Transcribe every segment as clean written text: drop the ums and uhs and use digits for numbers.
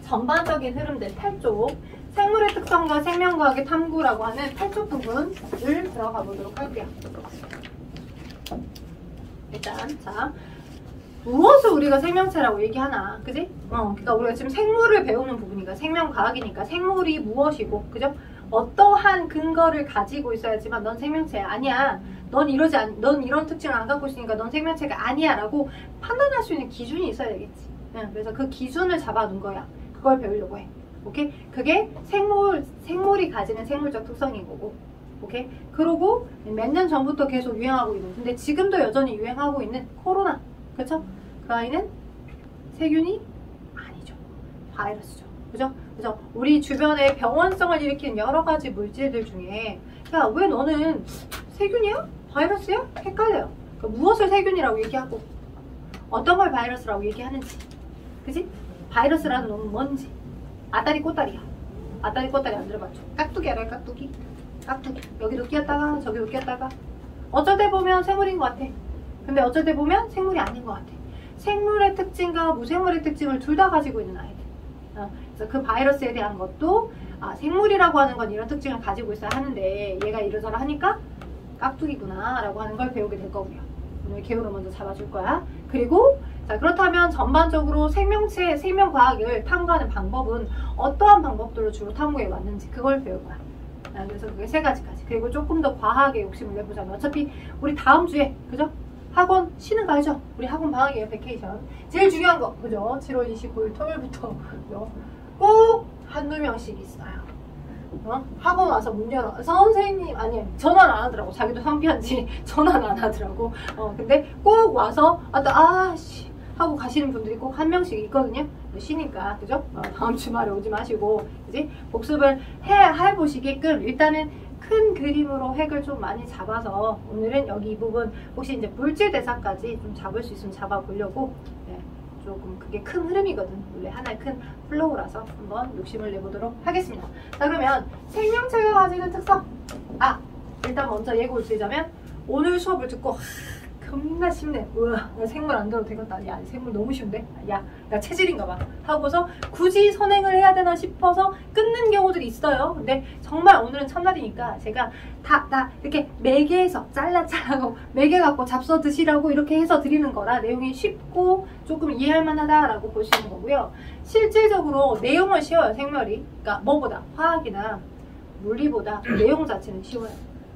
전반적인 흐름들 8쪽 생물의 특성과 생명과학의 탐구라고 하는 8쪽 부분을 들어가 보도록 할게요. 일단 자, 무엇을 우리가 생명체라고 얘기하나, 그지? 그러니까 우리가 지금 생물을 배우는 부분이니까 생명과학이니까 생물이 무엇이고, 그죠? 어떠한 근거를 가지고 있어야지만 넌 생명체야. 아니야. 넌 이런 특징을 안 갖고 있으니까 넌 생명체가 아니야라고 판단할 수 있는 기준이 있어야 되겠지. 그래서 그 기준을 잡아둔 거야. 그걸 배우려고 해. 오케이? 그게 생물이 가지는 생물적 특성인 거고. 오케이? 그러고 몇 년 전부터 계속 유행하고 있는, 근데 지금도 여전히 유행하고 있는 코로나. 그쵸? 그 아이는 세균이 아니죠. 바이러스죠. 그죠? 그래서 우리 주변에 병원성을 일으키는 여러 가지 물질들 중에, 야, 왜 너는 세균이야? 바이러스야? 헷갈려요. 그러니까 무엇을 세균이라고 얘기하고 어떤 걸 바이러스라고 얘기하는지. 그지? 바이러스라는 놈은 뭔지. 아다리 꼬다리야. 아다리 꼬다리 안 들어봤죠? 깍두기 알아요? 깍두기? 깍두기. 여기도 끼었다가 저기도 끼었다가. 어쩔 때 보면 생물인 것 같아. 근데 어쩔 때 보면 생물이 아닌 것 같아. 생물의 특징과 무생물의 특징을 둘 다 가지고 있는 아이들. 그래서 그 바이러스에 대한 것도 생물이라고 하는 건 이런 특징을 가지고 있어야 하는데 얘가 이러저러 하니까 깍두기구나 라고 하는 걸 배우게 될 거고요. 오늘 개요를 먼저 잡아줄 거야. 그리고 자, 그렇다면 전반적으로 생명체, 생명과학을 탐구하는 방법은 어떠한 방법들로 주로 탐구해 왔는지 그걸 배울 거야. 그래서 그게 3가지까지. 그리고 조금 더 과하게 욕심을 내보자면 어차피 우리 다음 주에, 그죠? 학원 쉬는 거 알죠? 우리 학원 방학이에요. 베케이션. 제일 중요한 거, 그죠? 7월 29일 토요일부터 꼭 한두 명씩 있어요. 학원 와서 문 열어. 선생님, 아니, 전화를 안 하더라고. 자기도 창피한지 전화를 안 하더라고. 근데 꼭 와서, 아씨 하고 가시는 분들이 꼭 한 명씩 있거든요. 쉬니까, 그죠? 다음 주말에 오지 마시고, 그지? 복습을 해보시게끔 일단은 큰 그림으로 핵을 좀 많이 잡아서 오늘은 여기 이 부분 혹시 이제 물질 대사까지 좀 잡을 수 있으면 잡아보려고. 조금 그게 큰 흐름이거든. 원래 하나의 큰 플로우라서 한번 욕심을 내보도록 하겠습니다. 자, 그러면 생명체가 가지는 특성. 일단 먼저 예고를 드리자면 오늘 수업을 듣고 겁나 쉽네. 우와, 나 생물 안 들어도 되겠다. 야, 생물 너무 쉬운데? 야, 나 체질인가 봐. 하고서 굳이 선행을 해야 되나 싶어서 끊는 경우들이 있어요. 근데 정말 오늘은 첫날이니까 제가 다 이렇게 매개해서 잘라고 매개갖고 잡숴 드시라고 이렇게 해서 드리는 거라 내용이 쉽고 조금 이해할 만하다라고 보시는 거고요. 실질적으로 내용은 쉬워요, 생멸이. 그러니까 뭐보다 화학이나 물리보다 내용 자체는 쉬워요.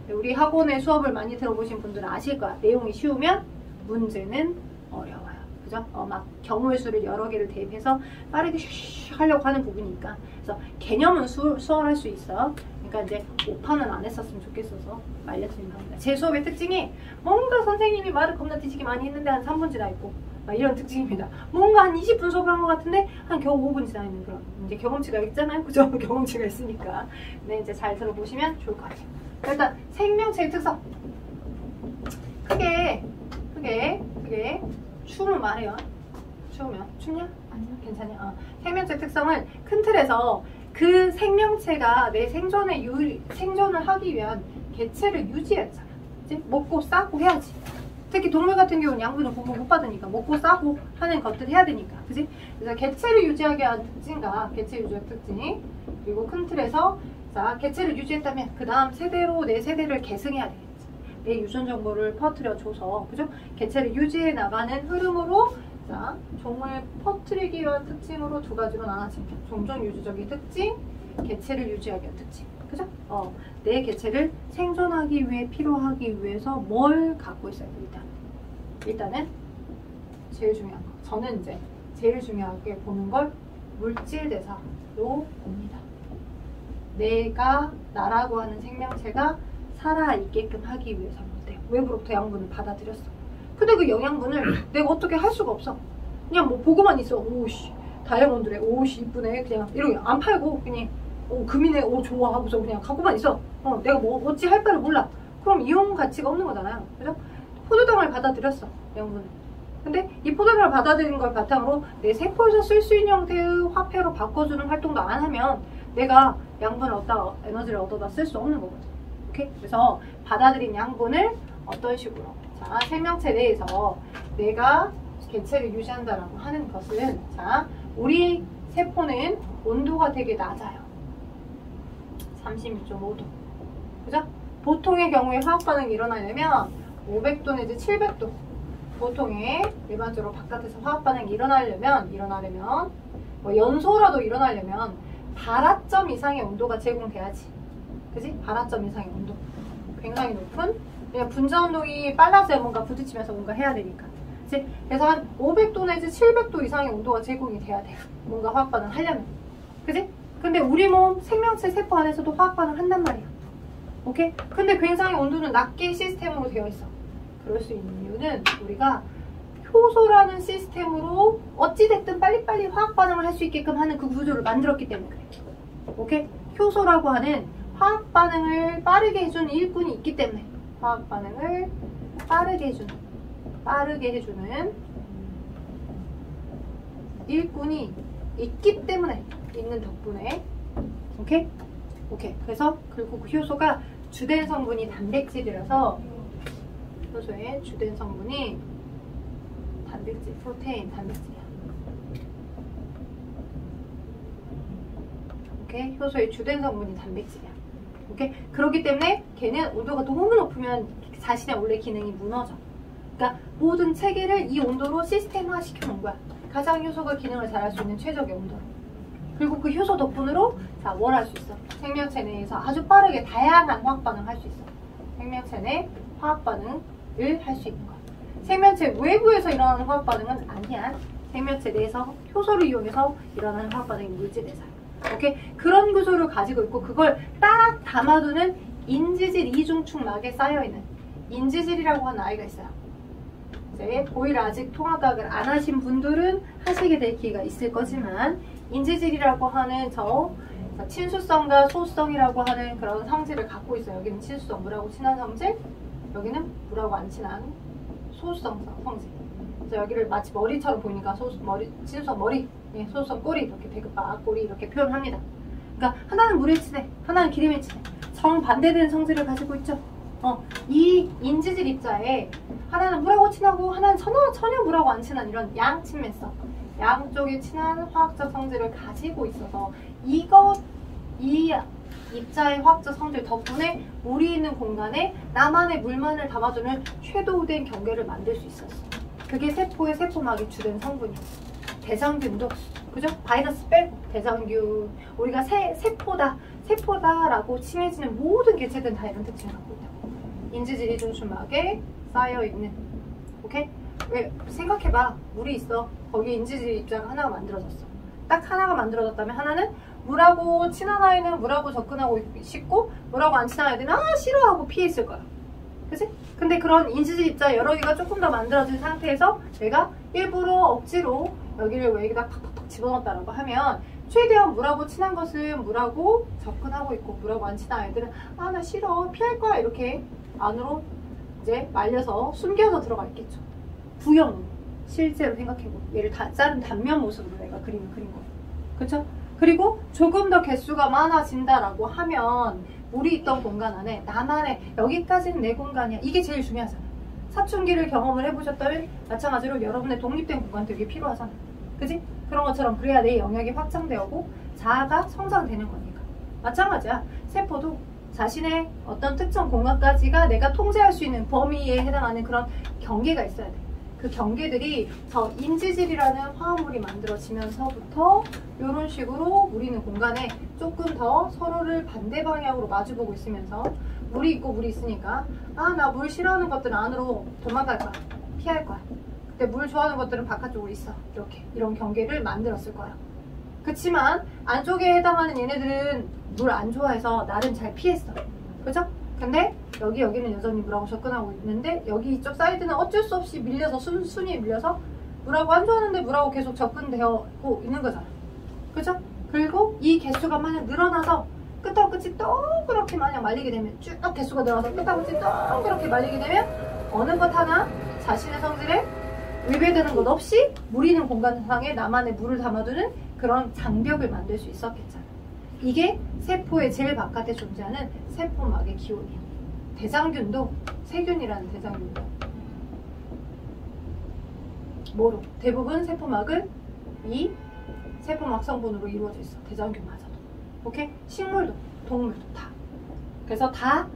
우리 학원의 수업을 많이 들어보신 분들은 아실 거야. 내용이 쉬우면 문제는 어려워요. 그죠? 막 경우의 수를 여러 개를 대입해서 빠르게 슉 하려고 하는 부분이니까. 그래서 개념은 수월할 수 있어. 그러니까 이제 오판은 안 했었으면 좋겠어서 알려드린 겁니다. 제 수업의 특징이 뭔가 선생님이 말을 겁나 뒤지게 많이 했는데 한 3분 지나 있고 이런 특징입니다. 뭔가 한 20분 수업을 한 것 같은데 한 겨우 5분 지나 있는 그런 이제 경험치가 있잖아요. 그죠? 경험치가 있으니까. 네, 이제 잘 들어보시면 좋을 것 같아요. 일단 생명체의 특성. 크게 추우면 말해요. 추우면 춥냐? 아니요, 괜찮냐? 생명체 특성을 큰 틀에서 그 생명체가 내 생존을 하기 위한 개체를 유지하잖아. 이제 먹고 싸고 해야지. 특히 동물 같은 경우는 양분을 공급 못 받으니까 먹고 싸고 하는 것들 해야 되니까, 그지? 그래서 개체를 유지하게 하는 특징과 개체 유지의 특징, 그리고 큰 틀에서 자, 개체를 유지했다면 그 다음 세대로 내 세대를 계승해야 되겠지. 내 유전 정보를 퍼뜨려줘서, 그죠? 개체를 유지해 나가는 흐름으로, 자, 종을 퍼뜨리기 위한 특징으로 2가지로 나눠집니다. 종종 유지적인 특징, 개체를 유지하기 위한 특징, 그죠? 내 개체를 생존하기 위해 필요하기 위해서 뭘 갖고 있어야 됩니다. 일단은 제일 중요한 거. 저는 이제 제일 중요하게 보는 걸 물질 대사로 봅니다. 내가 나라고 하는 생명체가 살아있게끔 하기 위해서 외부로부터 양분을 받아들였어. 근데 그 영양분을 내가 어떻게 할 수가 없어. 그냥 뭐 보고만 있어. 오씨 다이아몬드래. 오씨 이쁘네. 그냥 이렇게 안 팔고 그냥 금이네. 오 좋아 하고서 그냥 갖고만 있어. 내가 뭐 어찌 할 바를 몰라. 그럼 이용 가치가 없는 거잖아요. 그죠? 포도당을 받아들였어. 영분을. 근데 이 포도당을 받아들인 걸 바탕으로 내 세포에서 쓸 수 있는 형태의 화폐로 바꿔주는 활동도 안 하면 내가 양분을 얻다가 에너지를 얻어다 쓸 수 없는 거거든. 오케이? 그래서 받아들인 양분을 어떤 식으로, 자, 생명체 내에서 내가 개체를 유지한다라고 하는 것은, 자, 우리 세포는 온도가 되게 낮아요. 36.5도. 그죠? 보통의 경우에 화학 반응이 일어나려면 500도 내지 700도. 보통의 일반적으로 바깥에서 화학 반응이 일어나려면 뭐 연소라도 일어나려면 발화점 이상의 온도가 제공돼야지. 그지? 발화점 이상의 온도. 굉장히 높은. 그냥 분자 운동이 빨라져야 뭔가 부딪히면서 뭔가 해야 되니까. 그치? 그래서 한 500도 내지 700도 이상의 온도가 제공이 돼야 돼요. 뭔가 화학 반응 하려면. 그지? 근데 우리 몸 생명체 세포 안에서도 화학 반응 한단 말이야. 오케이? 근데 굉장히 온도는 낮게 시스템으로 되어 있어. 그럴 수 있는 이유는 우리가 효소라는 시스템으로 어찌됐든 빨리빨리 화학 반응을 할 수 있게끔 하는 그 구조를 만들었기 때문에 그래. 오케이? 효소라고 하는 화학 반응을 빠르게 해주는 일꾼이 있기 때문에 화학 반응을 빠르게 해주는 일꾼이 있기 때문에 있는 덕분에 오케이? 오케이. 그래서 그리고 그 효소가 주된 성분이 단백질이라서 효소의 주된 성분이 단백질, 프로테인, 단백질이야. 오케이? 효소의 주된 성분이 단백질이야. 오케이? 그렇기 때문에 걔는 온도가 너무 높으면 자신의 원래 기능이 무너져. 그러니까 모든 체계를 이 온도로 시스템화 시켜놓은 거야. 가장 효소가 기능을 잘할 수 있는 최적의 온도로. 그리고 그 효소 덕분으로 자, 뭘 할 수 있어? 생명체 내에서 아주 빠르게 다양한 화학 반응을 할 수 있어. 생명체 내 화학 반응을 할 수 있는 거야. 생명체 외부에서 일어나는 화학 반응은 아니야. 생명체 내에서 효소를 이용해서 일어나는 화학 반응이 물질에서. 오케이? 그런 구조를 가지고 있고 그걸 딱 담아두는 인지질 이중축막에 쌓여있는 인지질이라고 하는 아이가 있어요. 이제 고의를 아직 통합학을 안 하신 분들은 하시게 될 기회가 있을 거지만 인지질이라고 하는 저 친수성과 소수성이라고 하는 그런 성질을 갖고 있어요. 여기는 친수성, 물하고 친한 성질, 여기는 물하고 안 친한 소수성 성질. 그래서 여기를 마치 머리처럼 보이니까 친수성 머리, 소수성 꼬리, 이렇게 배급바 꼬리 이렇게 표현합니다. 그러니까 하나는 물에 친해, 하나는 기름에 친해. 정반대되는 성질을 가지고 있죠. 이 인지질 입자에 하나는 물하고 친하고 하나는 전혀 물하고 안 친한 이런 양친매성, 양쪽이 친한 화학적 성질을 가지고 있어서 이 입자의 화학적 성질 덕분에 물이 있는 공간에 나만의 물만을 담아주는 섀도우된 경계를 만들 수 있었어. 그게 세포의 세포막의 주된 성분이야. 대장균도 그죠? 바이러스 빼고 대장균, 우리가 세포다라고 칭해지는 모든 개체들은 다 이런 특징을 갖고 있다고. 인지질 이중축막에 쌓여있는. 오케이? 왜 생각해봐. 물이 있어. 거기에 인지질 입자가 하나가 만들어졌어. 딱 하나가 만들어졌다면 하나는 물하고 친한 아이는 물하고 접근하고 싶고 물하고 안 친한 아이들은 싫어하고 피했을 거야. 그치? 근데 그런 인지질 입자 여러 개가 조금 더 만들어진 상태에서 내가 일부러 억지로 여기를 여기다 팍팍팍 집어넣었다라고 하면 최대한 물하고 친한 것은 물하고 접근하고 있고 물하고 안 친한 아이들은 나 싫어 피할 거야 이렇게 안으로 이제 말려서 숨겨서 들어가 있겠죠. 부형 실제로 생각해보. 얘를 다 자른 단면 모습으로 내가 그림을 그린 거예요. 그쵸? 그리고 조금 더 개수가 많아진다라고 하면 물이 있던 공간 안에 나만의 여기까지는 내 공간이야. 이게 제일 중요하잖아. 사춘기를 경험을 해보셨다면 마찬가지로 여러분의 독립된 공간도 이게 필요하잖아. 그지? 그런 것처럼 그래야 내 영역이 확장되고 자아가 성장되는 거니까. 마찬가지야. 세포도 자신의 어떤 특정 공간까지가 내가 통제할 수 있는 범위에 해당하는 그런 경계가 있어야 돼. 그 경계들이 저 인지질이라는 화합물이 만들어지면서부터 이런 식으로 물이 있는 공간에 조금 더 서로를 반대 방향으로 마주보고 있으면서 물이 있고 물이 있으니까 나 물 싫어하는 것들은 안으로 도망갈 거야. 피할 거야. 근데 물 좋아하는 것들은 바깥쪽으로 있어. 이렇게 이런 경계를 만들었을 거야. 그치만 안쪽에 해당하는 얘네들은 물 안 좋아해서 나름 잘 피했어. 그죠? 근데 여기는 여전히 물하고 접근하고 있는데 여기 이쪽 사이드는 어쩔 수 없이 밀려서 순위에 밀려서 물하고 안 좋아하는데 물하고 계속 접근되고 있는 거잖아. 그죠? 그리고 이 개수가 만약 늘어나서 끝하고 끝이 동그랗게 만약 말리게 되면 쭉 개수가 늘어나서 끝하고 끝이 동그랗게 말리게 되면 어느 것 하나 자신의 성질에 위배되는 것 없이 물 있는 공간상에 나만의 물을 담아두는 그런 장벽을 만들 수 있었겠잖아. 이게 세포의 제일 바깥에 존재하는 세포막의 기원이야. 대장균도 세균이라는 대장균도 뭐로? 대부분 세포막은 이 세포막 성분으로 이루어져 있어. 대장균마저도. 오케이? 식물도 동물도 다. 그래서 다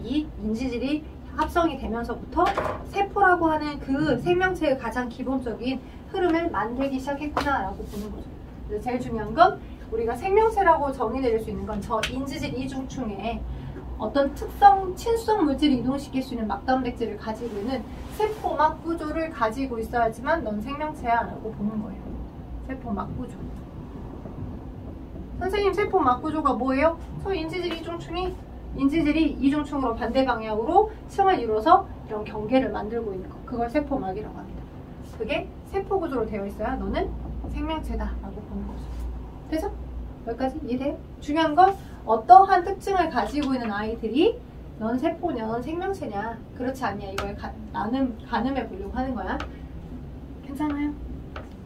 이 인지질이 합성이 되면서부터 세포라고 하는 그 생명체의 가장 기본적인 흐름을 만들기 시작했구나라고 보는 거죠. 그래서 제일 중요한 건 우리가 생명체라고 정의 내릴 수 있는 건 저 인지질 이중충에 어떤 특성, 친수성 물질을 이동시킬 수 있는 막단백질을 가지고 있는 세포막 구조를 가지고 있어야지만 넌 생명체야 라고 보는 거예요. 세포막 구조. 선생님 세포막 구조가 뭐예요? 저 인지질 이중충이 인지질이 이중충으로 반대 방향으로 층을 이루어서 이런 경계를 만들고 있는 거. 그걸 세포막이라고 합니다. 그게 세포 구조로 되어 있어야 너는 생명체다 라고 보는 거죠. 그래서 여기까지 이해돼요? 중요한 건 어떠한 특징을 가지고 있는 아이들이 넌 세포냐, 넌 생명체냐, 그렇지 않냐 이걸 가늠해 보려고 하는 거야. 괜찮아요?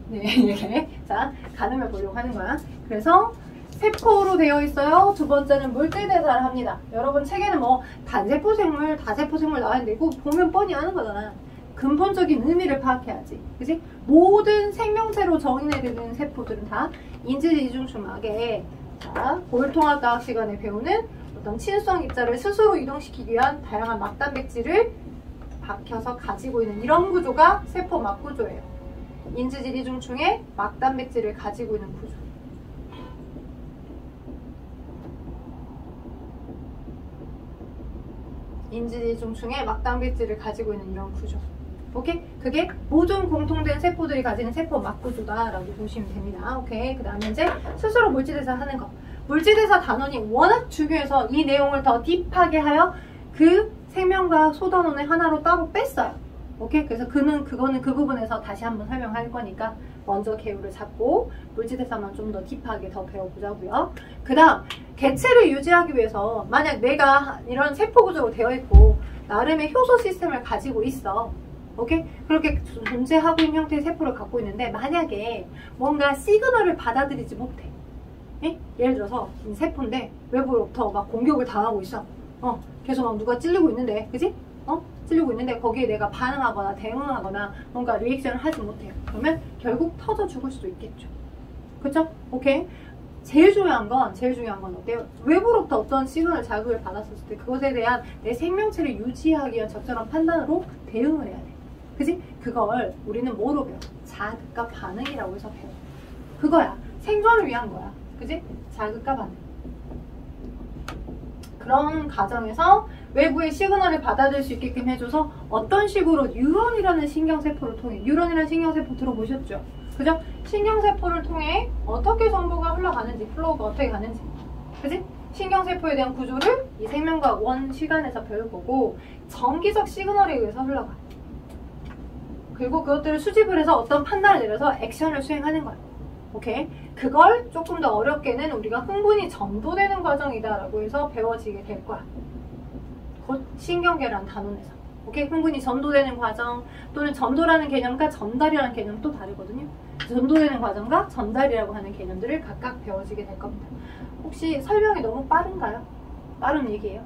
네, 이렇게 자 가늠해 보려고 하는 거야. 그래서 세포로 되어 있어요. 두 번째는 물질대사를 합니다. 여러분 책에는 뭐 단세포생물, 다세포생물 나와 있는데 이거 보면 뻔히 아는 거잖아. 근본적인 의미를 파악해야지. 그치? 모든 생명체로 정의되는 세포들은 다 인지질 이중충막에 자, 고율통합과학 시간에 배우는 어떤 친수성 입자를 스스로 이동시키기 위한 다양한 막단백질을 박혀서 가지고 있는 이런 구조가 세포막 구조예요. 인지질 이중충에 막단백질을 가지고 있는 구조. 인지질 이중충에 막단백질을 가지고 있는 이런 구조. 오케이? 그게 모든 공통된 세포들이 가지는 세포막 구조다라고 보시면 됩니다. 오케이? 그 다음에 이제 스스로 물질대사 하는 거. 물질대사 단원이 워낙 중요해서 이 내용을 더 딥하게 하여 그 생명과학 소단원을 하나로 따로 뺐어요. 오케이? 그래서 그거는 그 부분에서 다시 한번 설명할 거니까 먼저 개요를 잡고 물질대사만 좀 더 딥하게 더 배워보자고요. 그 다음 개체를 유지하기 위해서 만약 내가 이런 세포 구조로 되어 있고 나름의 효소 시스템을 가지고 있어. 오케이? 그렇게 존재하고 있는 형태의 세포를 갖고 있는데 만약에 뭔가 시그널을 받아들이지 못해. 예? 예를 들어서 이 세포인데 외부로부터 막 공격을 당하고 있어. 계속 막 누가 찔리고 있는데, 그지? 찔리고 있는데 거기에 내가 반응하거나 대응하거나 뭔가 리액션을 하지 못해요. 그러면 결국 터져 죽을 수도 있겠죠. 그쵸? 오케이? 제일 중요한 건 어때요? 외부로부터 어떤 시그널 자극을 받았을 때 그것에 대한 내 생명체를 유지하기 위한 적절한 판단으로 대응을 해야 돼. 그지? 그걸 우리는 뭐로 배워? 자극과 반응이라고 해서 배워. 그거야. 생존을 위한 거야. 그지? 자극과 반응. 그런 과정에서 외부의 시그널을 받아들일 수 있게끔 해줘서 어떤 식으로 뉴런이라는 신경세포를 통해 뉴런이라는 신경세포 들어보셨죠? 그죠? 신경세포를 통해 어떻게 정보가 흘러가는지 플로우가 어떻게 가는지 그지? 신경세포에 대한 구조를 이 생명과학 원 시간에서 배울 거고 정기적 시그널에 의해서 흘러가. 그리고 그것들을 수집을 해서 어떤 판단을 내려서 액션을 수행하는 거야. 오케이? 그걸 조금 더 어렵게는 우리가 흥분이 전도되는 과정이다라고 해서 배워지게 될 거야. 곧 신경계라는 단원에서. 오케이? 흥분이 전도되는 과정 또는 전도라는 개념과 전달이라는 개념 또 다르거든요. 전도되는 과정과 전달이라고 하는 개념들을 각각 배워지게 될 겁니다. 혹시 설명이 너무 빠른가요? 빠른 얘기예요.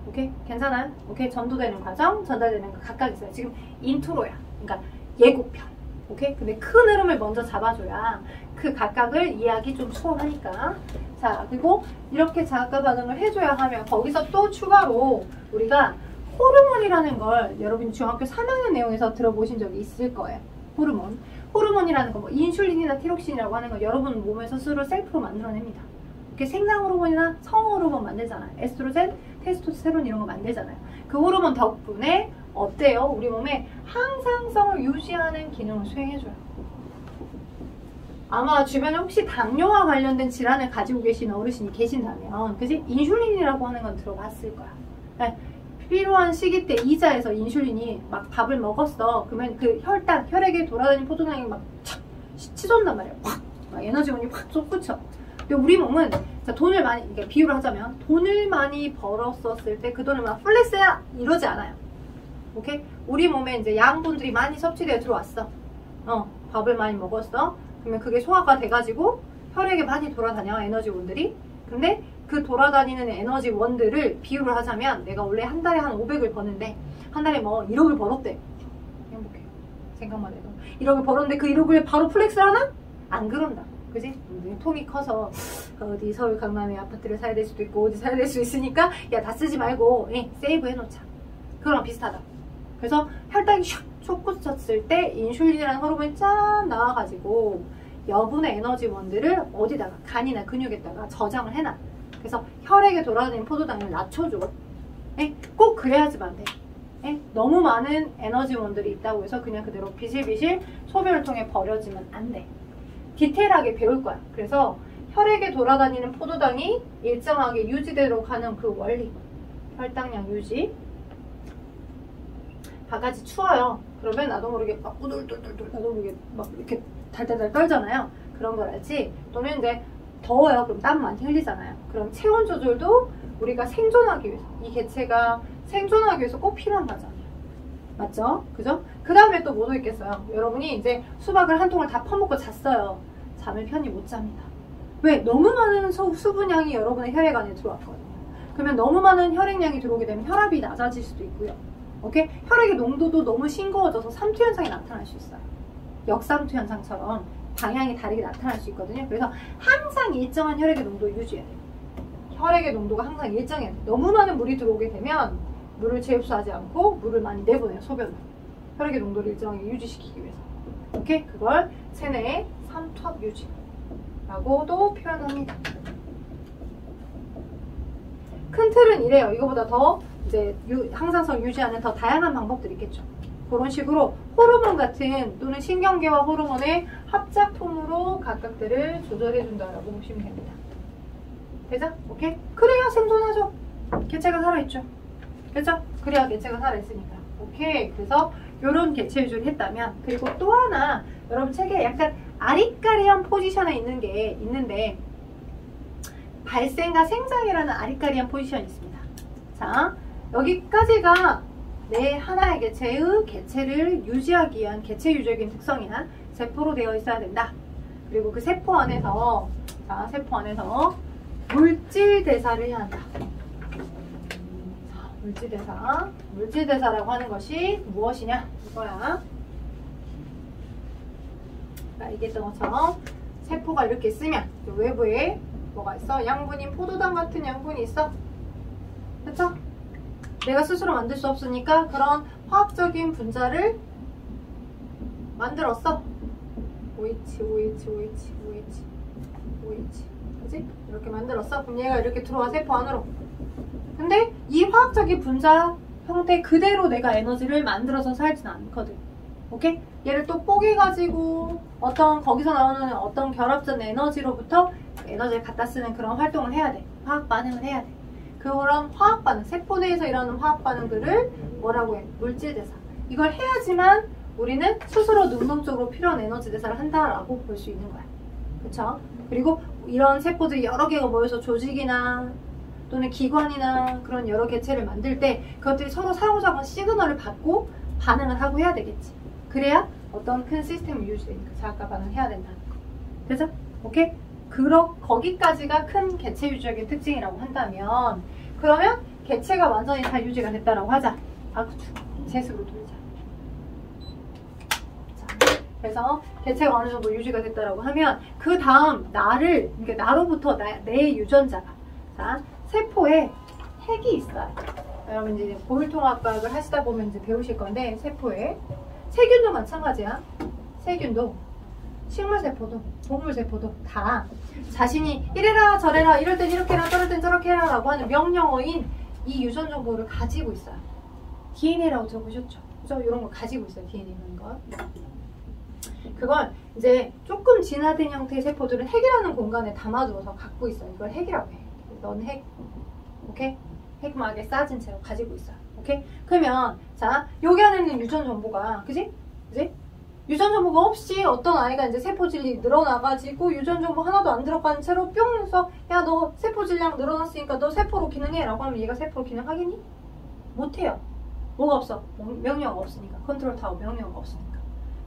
오케이? 괜찮아요? 오케이? 전도되는 과정, 전달되는 거 각각 있어요. 지금 인트로야. 그러니까 예고편. 오케이? 근데 큰 흐름을 먼저 잡아줘야 그 각각을 이해하기 좀 수월하니까. 자, 그리고 이렇게 자극과 반응을 해줘야 하면 거기서 또 추가로 우리가 호르몬이라는 걸 여러분 중학교 3학년 내용에서 들어보신 적이 있을 거예요. 호르몬. 호르몬이라는 거, 뭐 인슐린이나 티록신이라고 하는 거 여러분 몸에서 스스로 셀프로 만들어냅니다. 이렇게 생장 호르몬이나 성 호르몬 만들잖아요. 에스트로겐, 테스토스테론 이런 거 만들잖아요. 그 호르몬 덕분에 어때요? 우리 몸에 항상성을 유지하는 기능을 수행해줘요. 아마 주변에 혹시 당뇨와 관련된 질환을 가지고 계신 어르신이 계신다면 그지? 인슐린이라고 하는 건 들어봤을 거야. 네. 필요한 시기 때 이자에서 인슐린이 막 밥을 먹었어. 그러면 그 혈액에 돌아다니는 포도당이 막 착 치솟는단 말이야. 확! 막 에너지원이 확 솟구쳐. 근데 우리 몸은 돈을 많이, 그러니까 비유를 하자면 돈을 많이 벌었었을 때 그 돈을 막 플렉스야 이러지 않아요. 오케이? 우리 몸에 이제 양분들이 많이 섭취되어 들어왔어. 밥을 많이 먹었어. 그러면 그게 소화가 돼가지고 혈액에 많이 돌아다녀, 에너지원들이. 근데 그 돌아다니는 에너지원들을 비유를 하자면 내가 원래 한 달에 한 500을 버는데 한 달에 뭐 1억을 벌었대. 행복해. 생각만 해도. 1억을 벌었는데 그 1억을 바로 플렉스를 하나? 안 그런다. 그지? 통이 커서 어디 서울 강남에 아파트를 사야 될 수도 있고 어디 사야 될 수 있으니까 야 다 쓰지 말고 세이브 해놓자. 그거랑 비슷하다. 그래서 혈당이 슉 솟구쳤을 때 인슐린이라는 호르몬이 짠 나와가지고 여분의 에너지원들을 어디다가 간이나 근육에다가 저장을 해놔. 그래서 혈액에 돌아다니는 포도당을 낮춰줘. 꼭 그래야지만 돼. 너무 많은 에너지원들이 있다고 해서 그냥 그대로 비실비실 소변을 통해 버려지면 안 돼. 디테일하게 배울 거야. 그래서 혈액에 돌아다니는 포도당이 일정하게 유지되도록 하는 그 원리. 혈당량 유지. 바가지 추워요. 그러면 나도 모르게 막 우둘둘둘둘 나도 모르게 막 이렇게 달달달 떨잖아요. 그런 걸 알지? 또는 이제 더워요. 그럼 땀 많이 흘리잖아요. 그럼 체온 조절도 우리가 생존하기 위해서 이 개체가 생존하기 위해서 꼭 필요한 거잖아요. 맞죠? 그죠? 그 다음에 또 뭐도 있겠어요. 여러분이 이제 수박을 한 통을 다 퍼먹고 잤어요. 잠을 편히 못 잡니다. 왜? 너무 많은 수분량이 여러분의 혈액 안에 들어왔거든요. 그러면 너무 많은 혈액량이 들어오게 되면 혈압이 낮아질 수도 있고요. 오케이? 혈액의 농도도 너무 싱거워져서 삼투 현상이 나타날 수 있어요. 역삼투 현상처럼 방향이 다르게 나타날 수 있거든요. 그래서 항상 일정한 혈액의 농도를 유지해야 돼요. 혈액의 농도가 항상 일정해야 돼요. 너무 많은 물이 들어오게 되면 물을 재흡수하지 않고 물을 많이 내보내요. 소변으로. 혈액의 농도를 일정하게 유지시키기 위해서. 오케이? 그걸 체내의 삼투압 유지라고도 표현합니다. 큰 틀은 이래요. 이거보다 더 이제 항상성 유지하는 더 다양한 방법들이 있겠죠. 그런 식으로 호르몬 같은 또는 신경계와 호르몬의 합작품으로 각각들을 조절해준다라고 보시면 됩니다. 되죠? 오케이? 그래야 생존하죠. 개체가 살아있죠. 그죠? 그래야 개체가 살아있으니까. 오케이. 그래서 요런 개체 유지를 했다면, 그리고 또 하나 여러분 책에 약간 아리까리한 포지션에 있는 게 있는데, 발생과 생장이라는 아리까리한 포지션이 있습니다. 자, 여기까지가 내 하나의 개체의 개체를 유지하기 위한 개체 유적인 특성이나 세포로 되어 있어야 된다. 그리고 그 세포 안에서, 자, 세포 안에서 물질 대사를 해야 한다. 자, 물질 대사. 물질 대사라고 하는 것이 무엇이냐? 이거야. 얘기했던 것처럼 세포가 이렇게 있으면 외부에 뭐가 있어? 양분인 포도당 같은 양분이 있어. 그쵸? 내가 스스로 만들 수 없으니까 그런 화학적인 분자를 만들었어. OH, OH, OH, OH, OH. 그치? 이렇게 만들었어. 그럼 얘가 이렇게 들어와, 세포 안으로. 근데 이 화학적인 분자 형태 그대로 내가 에너지를 만들어서 살지는 않거든. 오케이? 얘를 또 뽀개가지고 거기서 나오는 어떤 결합전 에너지로부터 에너지를 갖다 쓰는 그런 활동을 해야 돼. 화학 반응을 해야 돼. 그런 화학 반응, 세포 내에서 일어나는 화학 반응들을 뭐라고 해? 물질 대사. 이걸 해야지만 우리는 스스로 능동적으로 필요한 에너지 대사를 한다라고 볼 수 있는 거야. 그쵸? 그리고 이런 세포들이 여러 개가 모여서 조직이나 또는 기관이나 그런 여러 개체를 만들 때 그것들이 서로 상호작용 시그널을 받고 반응을 하고 해야 되겠지. 그래야 어떤 큰 시스템이 유지되니까 자학과 반응을 해야 된다는 거. 그죠? 오케이? 거기까지가 큰 개체 유지적인 특징이라고 한다면, 그러면 개체가 완전히 다 유지가 됐다라고 하자. 박수. 세수로 돌자. 자, 그래서 개체가 어느 정도 유지가 됐다라고 하면 그 다음 그러니까 나로부터 내 유전자가, 자, 세포에 핵이 있어요. 여러분 이제 고율통합과학을 하시다 보면 이제 배우실 건데, 세포에 세균도 마찬가지야. 세균도 식물세포도 동물세포도 다 자신이 이래라 저래라 이럴 땐 이렇게 해라 저럴 땐 저렇게 해라 라고 하는 명령어인 이 유전 정보를 가지고 있어요. DNA라고 들어보셨죠? 그죠? 이런 걸 가지고 있어요. DNA라는 걸. 그걸 이제 조금 진화된 형태의 세포들은 핵이라는 공간에 담아두어서 갖고 있어요. 이걸 핵이라고 해. 넌 핵. 오케이? 핵막에 싸진 채로 가지고 있어요. 오케이? 그러면 자, 여기 안에 있는 유전 정보가, 그지? 유전 정보가 없이 어떤 아이가 이제 세포 질이 늘어나가지고 유전 정보 하나도 안 들어간 채로 뿅 해서, 야, 너 세포 질량 늘어났으니까 너 세포로 기능해 라고 하면 얘가 세포로 기능하겠니? 못해요. 뭐가 없어? 명령어가 없으니까. 컨트롤 타워 명령어가 없으니까.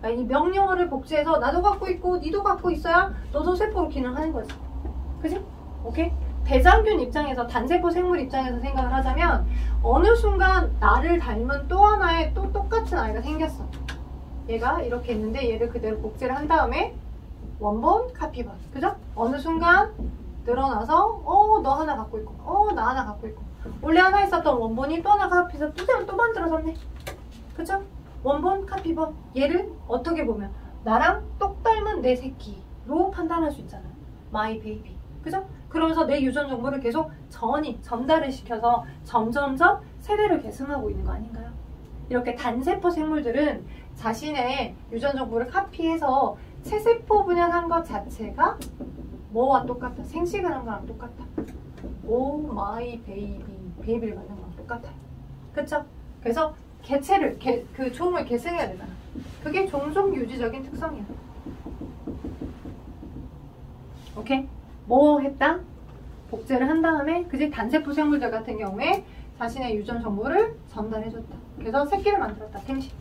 그러니까 이 명령어를 복제해서 나도 갖고 있고 니도 갖고 있어야 너도 세포로 기능하는 거지. 그지? 오케이? 대장균 입장에서, 단세포 생물 입장에서 생각을 하자면 어느 순간 나를 닮은 또 하나의 또 똑같은 아이가 생겼어. 얘가 이렇게 있는데 얘를 그대로 복제를 한 다음에 원본, 카피본. 그죠? 어느 순간 늘어나서 너 하나 갖고 있고 나 하나 갖고 있고 원래 하나 있었던 원본이 또 하나 카피해서 또 만들어졌네. 그죠? 원본, 카피본. 얘를 어떻게 보면 나랑 똑 닮은 내 새끼로 판단할 수 있잖아요. My baby. 그죠? 그러면서 내 유전 정보를 계속 전달을 시켜서 점점점 세대를 계승하고 있는 거 아닌가요? 이렇게 단세포 생물들은 자신의 유전 정보를 카피해서 체세포 분열한 것 자체가 뭐와 똑같아? 생식을 한 거랑 똑같아. 오 마이 베이비를 만든 거랑 똑같아요. 그쵸? 그래서 개체를, 그 종을 계승해야 되잖아. 그게 종속 유지적인 특성이야. 오케이? 뭐 했다? 복제를 한 다음에 그지 단세포 생물들 같은 경우에 자신의 유전 정보를 전달해줬다. 그래서 새끼를 만들었다. 생식.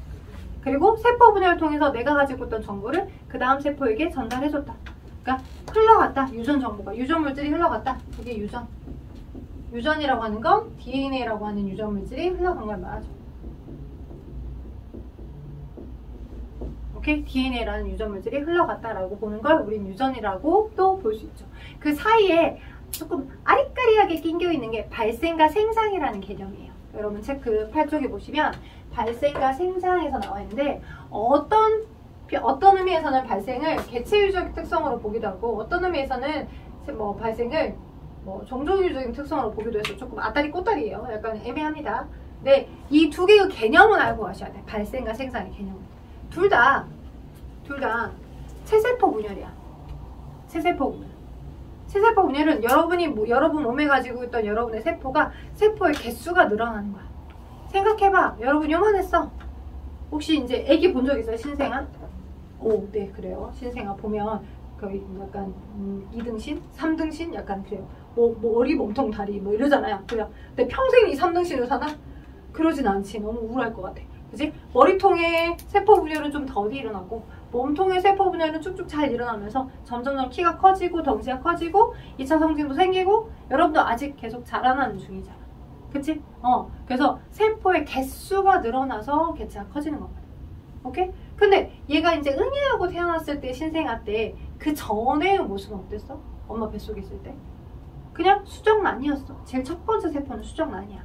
그리고 세포 분열을 통해서 내가 가지고 있던 정보를 그 다음 세포에게 전달해줬다. 그러니까 흘러갔다. 유전 정보가. 유전 물질이 흘러갔다. 그게 유전. 유전이라고 하는 건 DNA라고 하는 유전 물질이 흘러간 걸 말하죠. 오케이? DNA라는 유전 물질이 흘러갔다라고 보는 걸 우린 유전이라고 또 볼 수 있죠. 그 사이에 조금 아리까리하게 낑겨 있는 게 발생과 생장이라는 개념이에요. 여러분 체크 8쪽에 보시면 발생과 생장에서 나와 있는데 어떤 의미에서는 발생을 개체유전적 특성으로 보기도 하고 어떤 의미에서는 발생을 종족유전적 특성으로 보기도 해서 조금 아다리 꼬다리예요. 약간 애매합니다. 네, 이 두 개의 개념은 알고 가셔야 돼. 발생과 생장의 개념은. 둘 다 체세포 분열이야. 체세포 분열. 체세포 분열은 여러분 몸에 가지고 있던 여러분의 세포의 개수가 늘어나는 거야. 생각해봐. 여러분 요만했어. 혹시 이제 애기 본 적 있어요? 신생아? 오, 네, 그래요. 신생아 보면 거의 약간 2등신? 3등신? 약간 그래요. 머리 몸통 다리 이러잖아요. 그래요. 근데 평생 이 3등신으로 사나? 그러진 않지. 너무 우울할 것 같아. 그치? 머리통의 세포 분열은 좀 더디 일어나고 몸통의 세포 분열은 쭉쭉 잘 일어나면서 점점점 키가 커지고 덩치가 커지고 2차 성징도 생기고 여러분도 아직 계속 자라나는 중이잖아. 그치? 그래서 세포의 개수가 늘어나서 개체가 커지는 겁니다. 오케이? 근데 얘가 이제 응애하고 태어났을 때 신생아 때 그 전의 모습은 어땠어? 엄마 뱃속에 있을 때? 그냥 수정란이었어. 제일 첫 번째 세포는 수정란이야.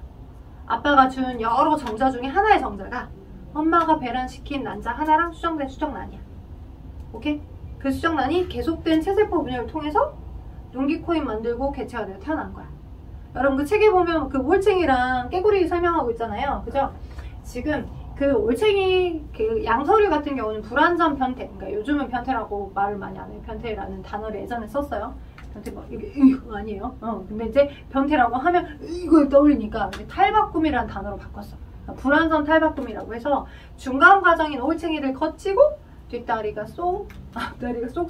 아빠가 준 여러 정자 중에 하나의 정자가 엄마가 배란시킨 난자 하나랑 수정된 수정란이야. 오케이? 그 수정란이 계속된 체세포 분열을 통해서 용기코인 만들고 개체가 되어 태어난 거야. 여러분 그 책에 보면 그 올챙이랑 깨구리 설명하고 있잖아요. 그죠? 지금 그 올챙이 그 양서류 같은 경우는 불완전 변태. 그러니까 요즘은 변태라고 말을 많이 안 해요. 변태라는 단어를 예전에 썼어요. 변태 이게 아니에요. 근데 이제 변태라고 하면 이걸 떠올리니까 탈바꿈이라는 단어로 바꿨어. 그러니까 불완전 탈바꿈이라고 해서 중간 과정인 올챙이를 거치고 뒷다리가 쏙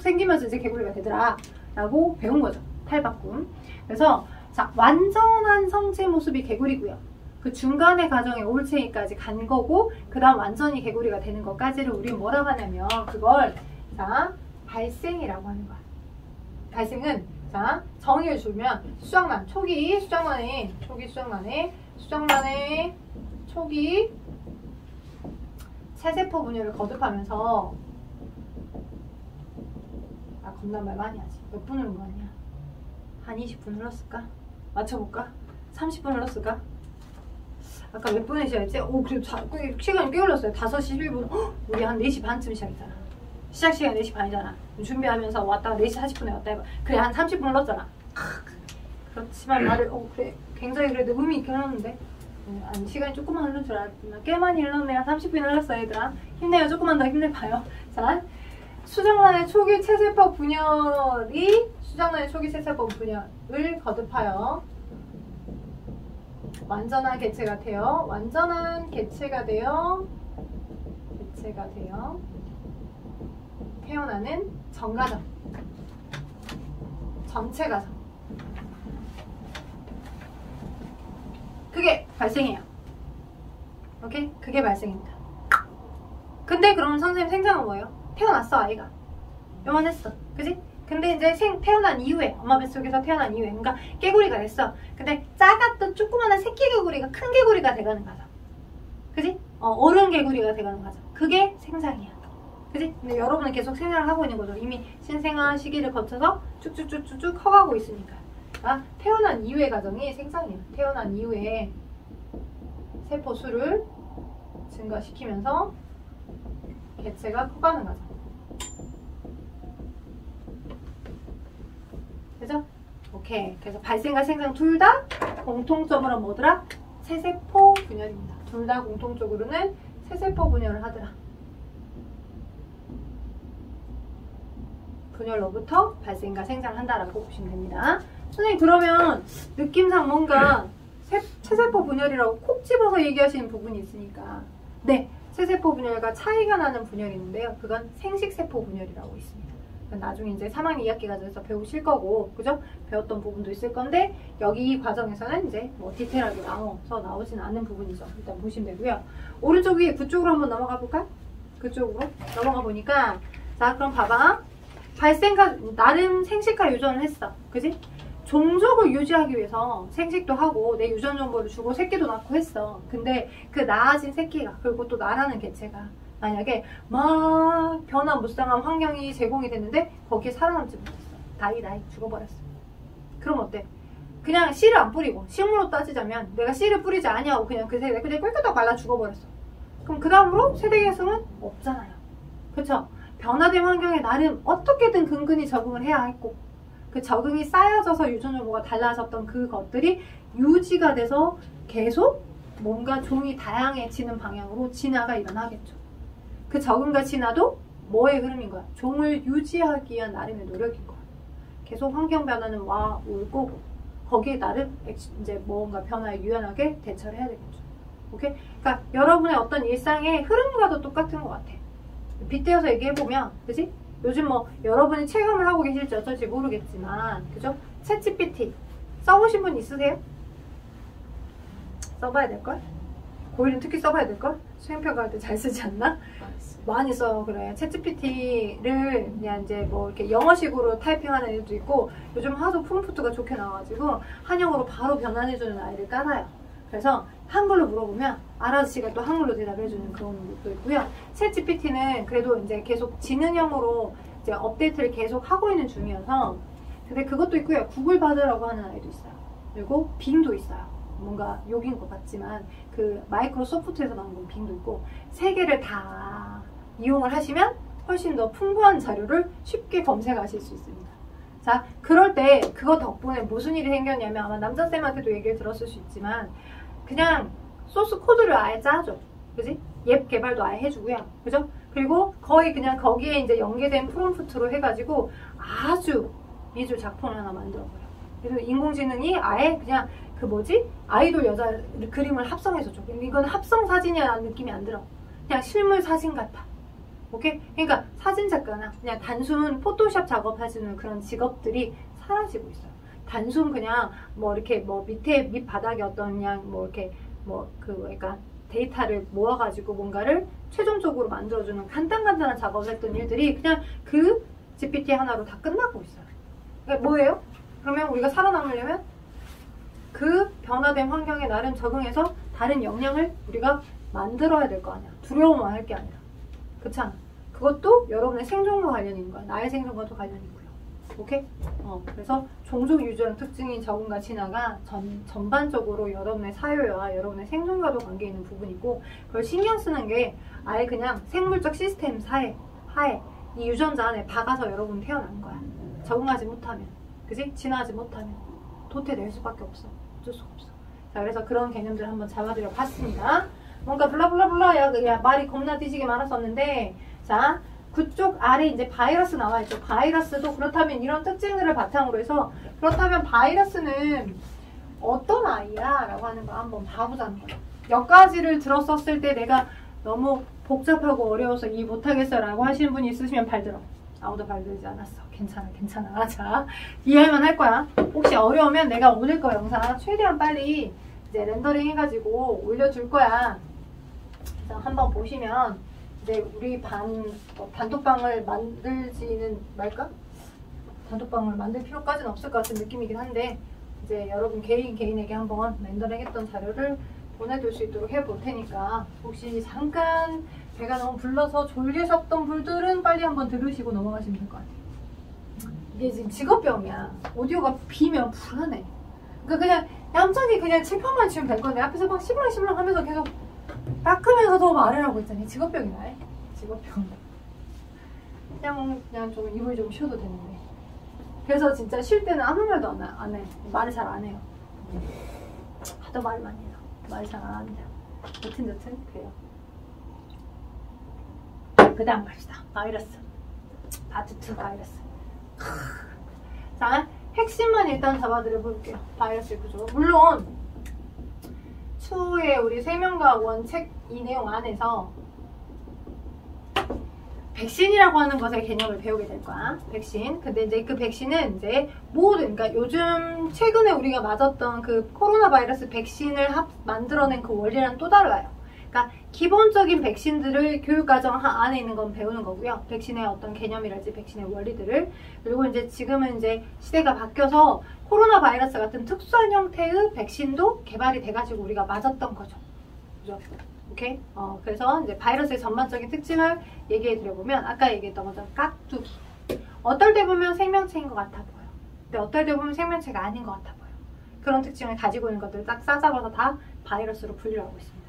생기면서 이제 개구리가 되더라 라고 배운 거죠. 탈바꿈. 그래서 자, 완전한 성체 모습이 개구리고요. 그 중간의 과정에 올챙이까지 간 거고 그 다음 완전히 개구리가 되는 것까지를 우리 뭐라고 하냐면 그걸 자 발생이라고 하는 거야. 발생은 자 정의를 주면 수정란 초기 수정란의 초기 체세포 분열을 거듭하면서 겁나 말 많이 하지. 몇 분 흐른 거 아니야? 한 20분 흘렀을까? 맞춰볼까? 30분 흘렀을까? 아까 몇 분에 시작했지? 그래도 시간이 꽤 흘렀어요. 5시 11분. 우리 한 4시 반쯤 시작했잖아. 시작 시간 4시 반이잖아. 준비하면서 왔다가 4시 40분에 왔다 해봐. 그래, 한 30분 흘렀잖아. 그렇지만 나를, 그래. 굉장히 그래도 의미 있긴 하는데. 아니, 시간이 조금만 흐른 줄 알았지만 꽤 많이 흘렀네요. 30분이 흘렀어, 얘들아. 힘내요. 조금만 더 힘내봐요. 자, 수정란의 초기 체세포 분열을 거듭하여 완전한 개체가 되어 태어나는 전가정, 전체 가정. 그게 발생이에요. 오케이? 그게 발생입니다. 근데 그럼 선생님 생장은 뭐예요? 태어났어, 아이가. 요만했어. 그지? 근데 이제 태어난 이후에, 엄마 뱃속에서 태어난 이후에, 그러니까 깨구리가 됐어. 근데 작았던 조그마한 새끼 개구리가 큰 개구리가 돼가는 과정. 그지? 어른 개구리가 돼가는 과정. 그게 생장이야. 그지? 근데 여러분은 계속 생활을 하고 있는 거죠. 이미 신생아 시기를 거쳐서 쭉쭉쭉쭉 커가고 있으니까. 아, 태어난 이후의 과정이 생장이에요. 태어난 이후에 세포 수를 증가시키면서 개체가 커가는 과정. 그죠? 오케이. 그래서 발생과 생장 둘 다 공통점으로 뭐더라? 세세포 분열입니다. 둘 다 공통적으로는 세세포 분열을 하더라. 분열로부터 발생과 생장을 한다라고 보시면 됩니다. 선생님 그러면 느낌상 뭔가 세세포 분열이라고 콕 집어서 얘기하시는 부분이 있으니까 네, 세세포 분열과 차이가 나는 분열이 있는데요. 그건 생식세포 분열이라고 있습니다. 나중에 이제 3학년 2학기 과정에서 배우실 거고, 그죠? 배웠던 부분도 있을 건데 여기 과정에서는 이제 뭐 디테일하게 나눠서 나오진 않는 부분이죠. 일단 보시면 되고요. 오른쪽 위에 그쪽으로 한번 넘어가 볼까요? 그쪽으로 넘어가 보니까 자, 그럼 봐봐. 발생과 나름 생식과 유전을 했어. 그지? 종족을 유지하기 위해서 생식도 하고 내 유전 정보를 주고 새끼도 낳고 했어. 근데 그 낳아진 새끼가 그리고 또 나라는 개체가 만약에 막 변화무쌍한 환경이 제공이 됐는데 거기에 살아남지 못했어. 다이 죽어버렸어. 그럼 어때? 그냥 씨를 안 뿌리고 식물로 따지자면 내가 씨를 뿌리지 아니하고 그냥 그 세대 그냥 꿀떡 말라 죽어버렸어. 그럼 그 다음으로 세대 계승은 없잖아요. 그쵸? 변화된 환경에 나름 어떻게든 근근히 적응을 해야 했고 그 적응이 쌓여져서 유전 정보가 달라졌던 그것들이 유지가 돼서 계속 뭔가 종이 다양해지는 방향으로 진화가 일어나겠죠. 그 적응과 진화도 뭐의 흐름인 거야? 종을 유지하기 위한 나름의 노력인 거야. 계속 환경 변화는 올 거고 거기에 나름 이제 뭔가 변화에 유연하게 대처를 해야 되겠죠. 오케이? 그러니까 여러분의 어떤 일상의 흐름과도 똑같은 것 같아. 빗대어서 얘기해보면, 그지? 요즘 뭐 여러분이 체험을 하고 계실지 어쩔지 모르겠지만, 그죠? 챗GPT 써보신 분 있으세요? 써봐야 될걸? 고1은 특히 써봐야 될걸? 수행평가 할 때 잘 쓰지 않나? 많이 써요. 그래. 챗GPT를 그냥 이제 뭐 이렇게 영어식으로 타이핑하는 애들도 있고 요즘 하도 프롬프트가 좋게 나와가지고 한영어로 바로 변환해주는 아이를 깔아요. 그래서 한글로 물어보면 아저씨가 또 한글로 대답해주는 그런 것도 있고요. 챗GPT는 그래도 이제 계속 지능형으로 이제 업데이트를 계속 하고 있는 중이어서 근데 그것도 있고요. 구글 바드라고 하는 아이도 있어요. 그리고 빙도 있어요. 뭔가 욕인 것 같지만 그 마이크로소프트에서 나온 건 빙도 있고 세 개를 다 이용을 하시면 훨씬 더 풍부한 자료를 쉽게 검색하실 수 있습니다. 자, 그럴 때 그거 덕분에 무슨 일이 생겼냐면 아마 남자쌤한테도 얘기를 들었을 수 있지만 그냥 소스 코드를 아예 짜줘. 그지? 앱 개발도 아예 해주고요. 그죠? 그리고 거의 그냥 거기에 이제 연계된 프롬프트로 해가지고 아주 미술 작품을 하나 만들어버려. 그래서 인공지능이 아예 그냥 그 뭐지? 아이돌 여자 그림을 합성해서 줘. 이건 합성 사진이라는 느낌이 안 들어. 그냥 실물 사진 같아. 오케이? 그러니까 사진 작가나 그냥 단순 포토샵 작업하시는 그런 직업들이 사라지고 있어요. 단순 그냥 뭐 이렇게 뭐 밑바닥에 어떤 그냥 뭐 이렇게 뭐 그러니까 데이터를 모아가지고 뭔가를 최종적으로 만들어주는 간단한 작업을 했던 일들이 그냥 그 GPT 하나로 다 끝나고 있어요. 그러니까 뭐예요? 그러면 우리가 살아남으려면 그 변화된 환경에 나름 적응해서 다른 역량을 우리가 만들어야 될 거 아니야. 두려워만 할 게 아니라. 그렇잖아. 그것도 여러분의 생존과 관련이 있는 거야. 나의 생존과도 관련이 있고요. 오케이? 그래서 종족 유전 특징인 적응과 진화가 전반적으로 여러분의 사회와 여러분의 생존과도 관계 있는 부분이고 그걸 신경 쓰는 게 아예 그냥 생물적 시스템 하에 이 유전자 안에 박아서 여러분 태어난 거야. 적응하지 못하면. 그지? 진화하지 못하면 도태될 수밖에 없어. 어쩔 수가 없어. 자, 그래서 그런 개념들을 한번 잡아드려 봤습니다. 뭔가 블라블라블라 야 말이 겁나 뒤지게 많았었는데 자, 그쪽 아래 이제 바이러스 나와 있죠. 바이러스도 그렇다면 이런 특징들을 바탕으로 해서 그렇다면 바이러스는 어떤 아이야? 라고 하는 거 한번 봐보자는 거예요. 몇 가지를 들었었을 때 내가 너무 복잡하고 어려워서 이해 못하겠어 라고 하시는 분이 있으시면 발 들어. 아무도 발 들지 않았어. 괜찮아. 자, 이해할만 할 거야. 혹시 어려우면 내가 오늘 거 영상 최대한 빨리 이제 렌더링 해가지고 올려줄 거야. 그래서 한번 보시면 이제 우리 단톡방을 만들지는 말까? 단톡방을 만들 필요까지는 없을 것 같은 느낌이긴 한데 이제 여러분 개인에게 한번 렌더링 했던 자료를 보내줄 수 있도록 해볼 테니까 혹시 잠깐 배가 너무 불러서 졸리셨던 분들은 빨리 한번 들으시고 넘어가시면 될 것 같아요. 이게 지금 직업병이야. 오디오가 비면 불안해. 그러니까 그냥 얌전히 그냥 칠판만 치면 될 건데 앞에서 막 시무랑시무랑 하면서 계속 닦으면서도 말을 하고 있잖아. 직업병이다. 직업병. 그냥 좀 입을 좀 쉬어도 되는데. 그래서 진짜 쉴 때는 아무 말도 안 해. 말을 잘 안 해요. 하도 말 많이 해요. 말 잘 안 합니다. 여튼 그래요. 그 다음 갑시다. 바이러스. 파트 2 바이러스. 자, 핵심만 일단 잡아드려 볼게요. 바이러스의 구조. 물론 추후에 우리 생명과학 원책 이 내용 안에서 백신이라고 하는 것의 개념을 배우게 될 거야. 백신. 근데 이제 그 백신은 이제 모든, 그러니까 요즘 최근에 우리가 맞았던 그 코로나 바이러스 백신을 만들어낸 그 원리랑 또 달라요. 그러니까 기본적인 백신들을 교육과정 안에 있는 건 배우는 거고요. 백신의 어떤 개념이랄지 백신의 원리들을. 그리고 이제 지금은 이제 시대가 바뀌어서 코로나 바이러스 같은 특수한 형태의 백신도 개발이 돼가지고 우리가 맞았던 거죠. 그죠? 오케이? 그래서 이제 바이러스의 전반적인 특징을 얘기해 드려보면 아까 얘기했던 것처럼 깍두기. 어떨 때 보면 생명체인 것 같아 보여. 근데 어떨 때 보면 생명체가 아닌 것 같아 보여. 그런 특징을 가지고 있는 것들을 딱 싸잡아서 다 바이러스로 분류를 하고 있습니다.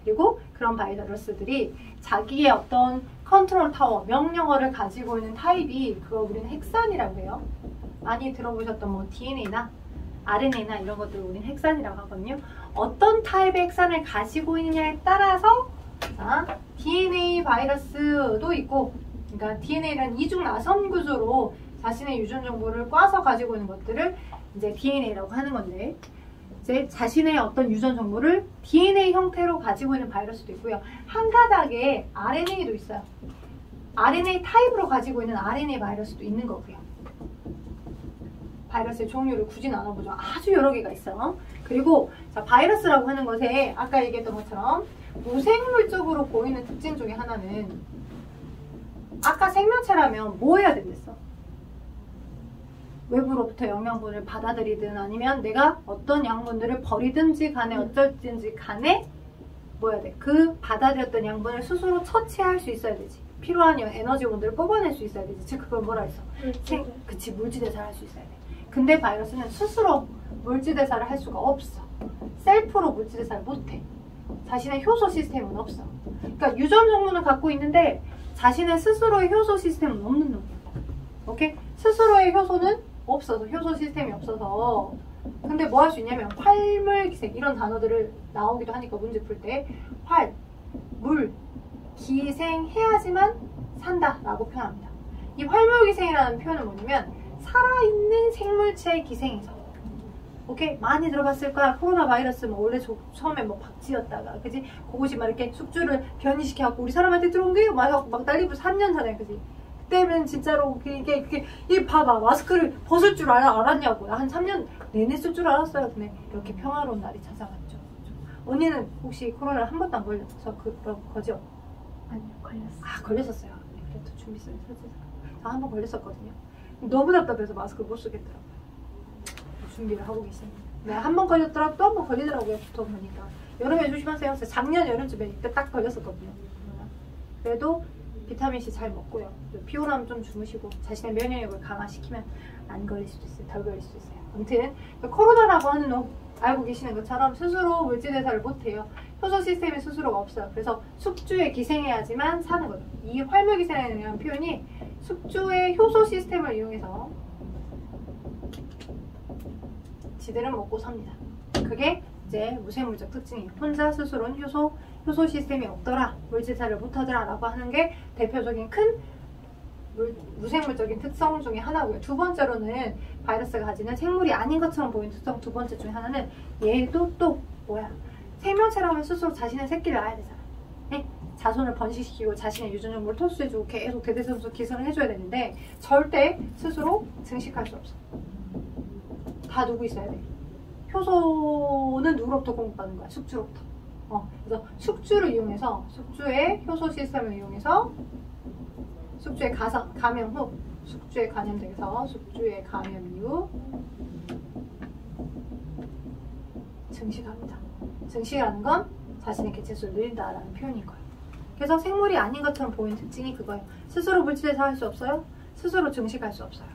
그리고 그런 바이러스들이 자기의 어떤 컨트롤 타워, 명령어를 가지고 있는 타입이 그걸 우리는 핵산이라고 해요. 많이 들어보셨던 뭐 DNA나 RNA나 이런 것들을 우리는 핵산이라고 하거든요. 어떤 타입의 핵산을 가지고 있느냐에 따라서 DNA 바이러스도 있고, 그러니까 DNA라는 이중 나선 구조로 자신의 유전 정보를 꽈서 가지고 있는 것들을 이제 DNA라고 하는 건데, 이제 자신의 어떤 유전 정보를 DNA 형태로 가지고 있는 바이러스도 있고요. 한 가닥에 RNA도 있어요. RNA 타입으로 가지고 있는 RNA 바이러스도 있는 거고요. 바이러스의 종류를 굳이 나눠보죠. 아주 여러 개가 있어요. 그리고 자, 바이러스라고 하는 것에 아까 얘기했던 것처럼 무생물적으로 보이는 특징 중에 하나는 아까 생명체라면 뭐 해야 된댔어? 외부로부터 영양분을 받아들이든 아니면 내가 어떤 양분들을 버리든지 간에 어쩔든지 간에 뭐 해야 돼? 그 받아들였던 양분을 스스로 처치할 수 있어야 되지. 필요한 에너지원들을 뽑아낼 수 있어야 되지. 즉 그걸 뭐라 했어? 그치, 물질대사를 할 수 있어야 돼. 근데 바이러스는 스스로 물질대사를 할 수가 없어. 셀프로 물질대사를 못해. 자신의 효소 시스템은 없어. 그러니까 유전 정보는 갖고 있는데 자신의 스스로의 효소 시스템은 없는 놈이야. 오케이? 스스로의 효소는 없어서, 효소 시스템이 없어서. 근데 뭐 할 수 있냐면 활물기생 이런 단어들을 나오기도 하니까 문제 풀 때 활, 물, 기생해야지만 산다 라고 표현합니다. 이 활물기생이라는 표현은 뭐냐면 살아있는 생물체의 기생에서, 오케이? 많이 들어봤을 거야. 코로나 바이러스 뭐 원래 처음에 뭐 박쥐였다가, 그지? 그것이 막 이렇게 숙주를 변이시켜갖고 우리 사람한테 들어온 게 막 난리부 3년 전에, 그지? 그때는 진짜로 이게 봐봐, 마스크를 벗을 줄 알았냐고. 한 3년 내내 쓸 줄 알았어요. 근데 이렇게 평화로운 날이 찾아왔죠. 언니는 혹시 코로나를 한 번도 안 걸려서 그런 거죠? 아니요, 걸렸어요. 아, 걸렸었어요. 네, 그래도 준비성이 설치해서. 저 한 번 걸렸었거든요. 너무 답답해서 마스크를 못 쓰겠더라고요. 준비를 하고 계십니다. 네, 한 번 걸렸더라도 또 한 번 걸리더라고요. 붙어 보니까. 여름에 조심하세요. 작년 여름쯤에 이때 딱 걸렸었거든요. 그래도 비타민C 잘 먹고요. 피곤하면 좀 주무시고 자신의 면역력을 강화시키면 안 걸릴 수도 있어요. 덜 걸릴 수도 있어요. 아무튼 코로나라고 하는 놈 알고 계시는 것처럼 스스로 물질대사를 못해요. 효소 시스템이 스스로가 없어요. 그래서 숙주에 기생해야지만 사는 거죠. 이 활물기생이라는 표현이 숙주의 효소 시스템을 이용해서 지들은 먹고 삽니다. 그게 이제 무생물적 특징이에요. 혼자 스스로는 효소 시스템이 없더라, 물질사를 못하더라 라고 하는 게 대표적인 큰 무생물적인 특성 중에 하나고요. 두 번째로는 바이러스가 가지는 생물이 아닌 것처럼 보이는 특성 두 번째 중에 하나는 얘도 또 뭐야? 생명체라면 스스로 자신의 새끼를 낳아야 되잖아. 네? 자손을 번식시키고 자신의 유전 정보를 토수해주고 계속 대대손손 기생을 해줘야 되는데 절대 스스로 증식할 수 없어. 다 누구 있어야 돼? 효소는 누구로부터 공급받는 거야? 숙주로부터. 그래서 숙주를 이용해서, 숙주의 효소 시스템을 이용해서 숙주에 감염 후, 숙주에 감염돼서 숙주에 감염 이후 증식합니다. 증식이라는 건 자신의 개체수를 늘린다라는 표현인 거예요. 그래서 생물이 아닌 것처럼 보이는 특징이 그거예요. 스스로 물질에서 할 수 없어요. 스스로 증식할 수 없어요.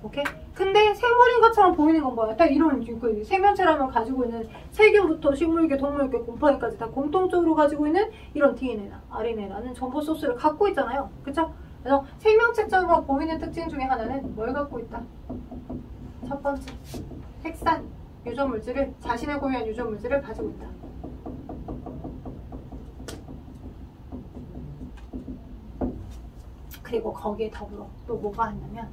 오케이? 근데 생물인 것처럼 보이는 건 뭐야? 딱 이런 생명체라면 가지고 있는 세균부터 식물계, 동물계, 곰팡이까지 다 공통적으로 가지고 있는 이런 DNA나 RNA라는 정보 소스를 갖고 있잖아요. 그쵸? 그래서 생명체처럼 보이는 특징 중에 하나는 뭘 갖고 있다? 첫 번째, 핵산 유전물질을, 자신의 고유한 유전물질을 가지고 있다. 그리고 거기에 더불어 또 뭐가 있냐면,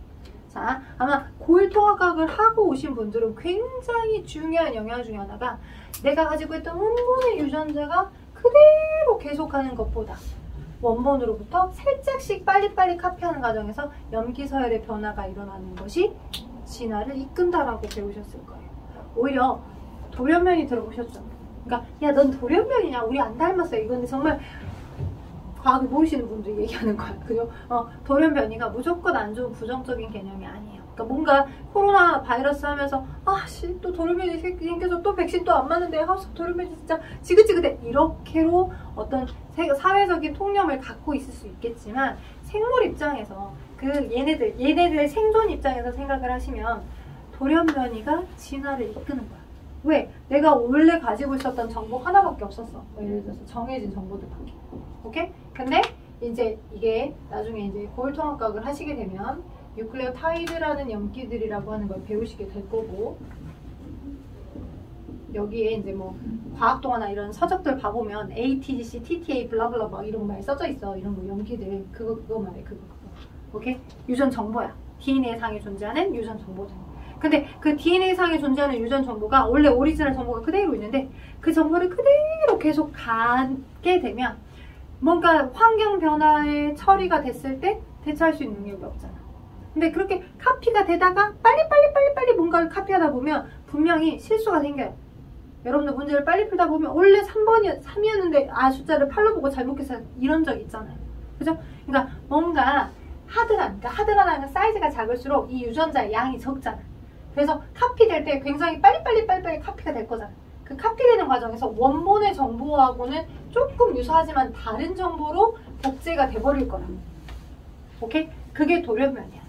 자, 아마 고일통합학을 하고 오신 분들은 굉장히 중요한 영역 중에 하나가 내가 가지고 있던 원본의 유전자가 그대로 계속하는 것보다 원본으로부터 살짝씩 빨리빨리 카피하는 과정에서 염기서열의 변화가 일어나는 것이 진화를 이끈다라고 배우셨을 거예요. 오히려 돌연변이 들어보셨죠? 그러니까 야, 넌 돌연변이냐? 우리 안 닮았어. 이건 정말 과학을 모르시는 분들이 얘기하는 거야. 그죠? 돌연변이가 무조건 안 좋은 부정적인 개념이 아니에요. 그러니까 뭔가 코로나 바이러스 하면서 아씨 또 돌연변이 생겨서 또 백신 또 안 맞는데 돌연변이 진짜 지긋지긋해. 이렇게로 어떤 사회적인 통념을 갖고 있을 수 있겠지만 생물 입장에서 얘네들의 생존 입장에서 생각을 하시면 돌연변이가 진화를 이끄는 거야. 왜? 내가 원래 가지고 있었던 정보 하나밖에 없었어. 예를 들어서 정해진 정보들밖에. 오케이? 근데 이제 이게 나중에 이제 고일통합학을 하시게 되면 뉴클레오타이드라는 염기들이라고 하는 걸 배우시게 될 거고, 여기에 이제 뭐 과학 동화나 이런 서적들 봐보면 ATGC, TTA, 블라블라 막 이런 말 써져 있어. 이런 거 염기들 그거 말해. 그거. 오케이? 유전 정보야. DNA 상에 존재하는 유전 정보들. 근데 그 DNA 상에 존재하는 유전 정보가 원래 오리지널 정보가 그대로 있는데 그 정보를 그대로 계속 가게 되면 뭔가 환경 변화에 처리가 됐을 때 대처할 수 있는 능력이 없잖아. 근데 그렇게 카피가 되다가 빨리 뭔가를 카피하다 보면 분명히 실수가 생겨요. 여러분들 문제를 빨리 풀다 보면 원래 3이었는데 숫자를 8로 보고 잘못해서 이런 적 있잖아요. 그죠? 그러니까 뭔가 하드라는 사이즈가 작을수록 이 유전자의 양이 적잖아. 그래서 카피될 때 굉장히 빨리 카피가 될 거잖아. 그 카피되는 과정에서 원본의 정보하고는 조금 유사하지만 다른 정보로 복제가 돼버릴 거야. 오케이? 그게 돌연변이야.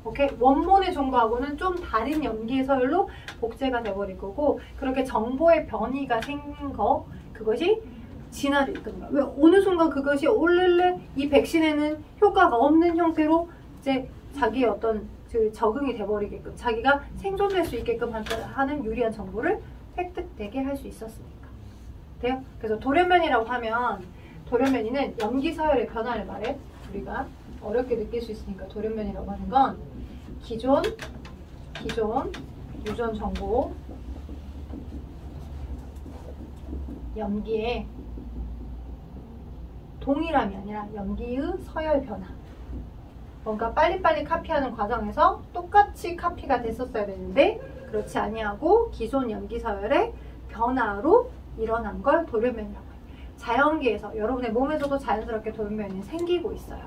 오케이? 원본의 정보하고는 좀 다른 염기서열로 복제가 돼버릴 거고, 그렇게 정보의 변이가 생긴 거, 그것이 진화를 이끄는 거야. 왜? 어느 순간 그것이 올렐레 이 백신에는 효과가 없는 형태로 이제 자기의 어떤 적응이 돼버리게끔, 자기가 생존될 수 있게끔 하는 유리한 정보를 획득되게 할 수 있었으니까. 돼요? 그래서 돌연변이라고 하면, 돌연변이는 염기서열의 변화를 말해. 우리가 어렵게 느낄 수 있으니까 돌연변이라고 하는 건 기존 유전 정보 염기의 동일함이 아니라 염기의 서열 변화. 뭔가 빨리빨리 카피하는 과정에서 똑같이 카피가 됐었어야 되는데 그렇지 아니하고 기존 염기 서열의 변화로 일어난 걸 돌연변이라고 해요. 자연계에서 여러분의 몸에서도 자연스럽게 돌연변이 생기고 있어요.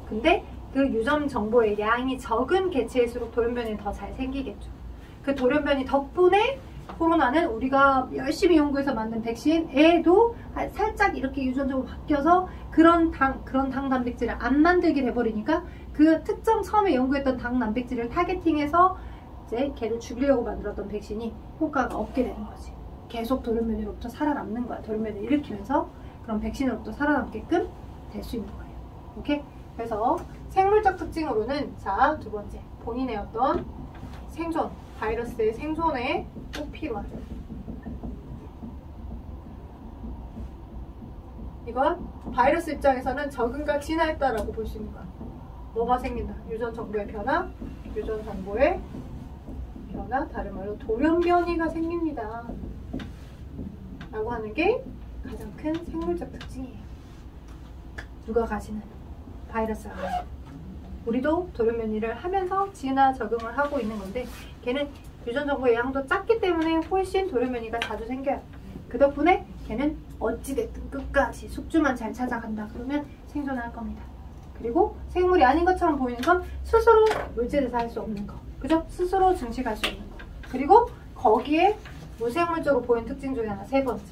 근데 그 유전 정보의 양이 적은 개체일수록 돌연변이는 더 잘 생기겠죠. 그 돌연변이 덕분에 코로나는 우리가 열심히 연구해서 만든 백신에도 살짝 이렇게 유전적으로 바뀌어서 그런 당 단백질을 안 만들게 돼버리니까 그 특정 처음에 연구했던 당 단백질을 타겟팅해서 이제 걔를 죽이려고 만들었던 백신이 효과가 없게 되는 거지. 계속 돌연변이로부터 살아남는 거야. 돌연변이를 일으키면서 그런 백신으로부터 살아남게끔 될 수 있는 거예요. 오케이? 그래서 생물적 특징으로는 자, 두 번째, 본인의 어떤 생존, 바이러스의 생존에 꼭 필요한 이건 바이러스 입장에서는 적응과 진화했다라고 볼 수 있는 거야. 뭐가 생긴다? 유전 정보의 변화, 유전 정보의 변화, 다른 말로 돌연변이가 생깁니다. 라고 하는 게 가장 큰 생물적 특징이에요. 누가 가지는? 바이러스가 가지는. 우리도 돌연변이를 하면서 진화 적응을 하고 있는 건데 걔는 유전 정보의 양도 작기 때문에 훨씬 돌연변이가 자주 생겨요. 그 덕분에 걔는 어찌됐든 끝까지 숙주만 잘 찾아간다 그러면 생존할 겁니다. 그리고 생물이 아닌 것처럼 보이는 건 스스로 물질에서 할 수 없는 거. 그죠? 스스로 증식할 수 없는 거. 그리고 거기에 무생물적으로 보이는 특징 중에 하나, 세 번째.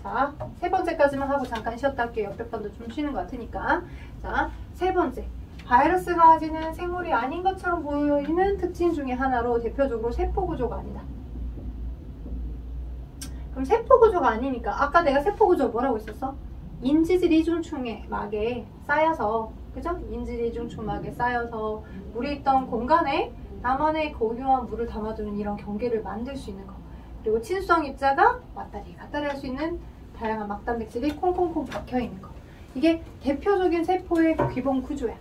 자, 세 번째까지만 하고 잠깐 쉬었다 할게요. 옆에 번도 좀 쉬는 것 같으니까. 자, 세 번째. 바이러스가 가지는 생물이 아닌 것처럼 보이는 특징 중에 하나로 대표적으로 세포구조가 아니다. 그럼 세포구조가 아니니까 아까 내가 세포구조 뭐라고 했었어? 인지질 이중충의 막에 쌓여서, 그죠? 인지질 이중충막에 쌓여서 물이 있던 공간에 나만의 고유한 물을 담아두는 이런 경계를 만들 수 있는 거. 그리고 친수성 입자가 왔다리 갔다리 할 수 있는 다양한 막단백질이 콩콩콩 박혀 있는 거. 이게 대표적인 세포의 기본 구조야.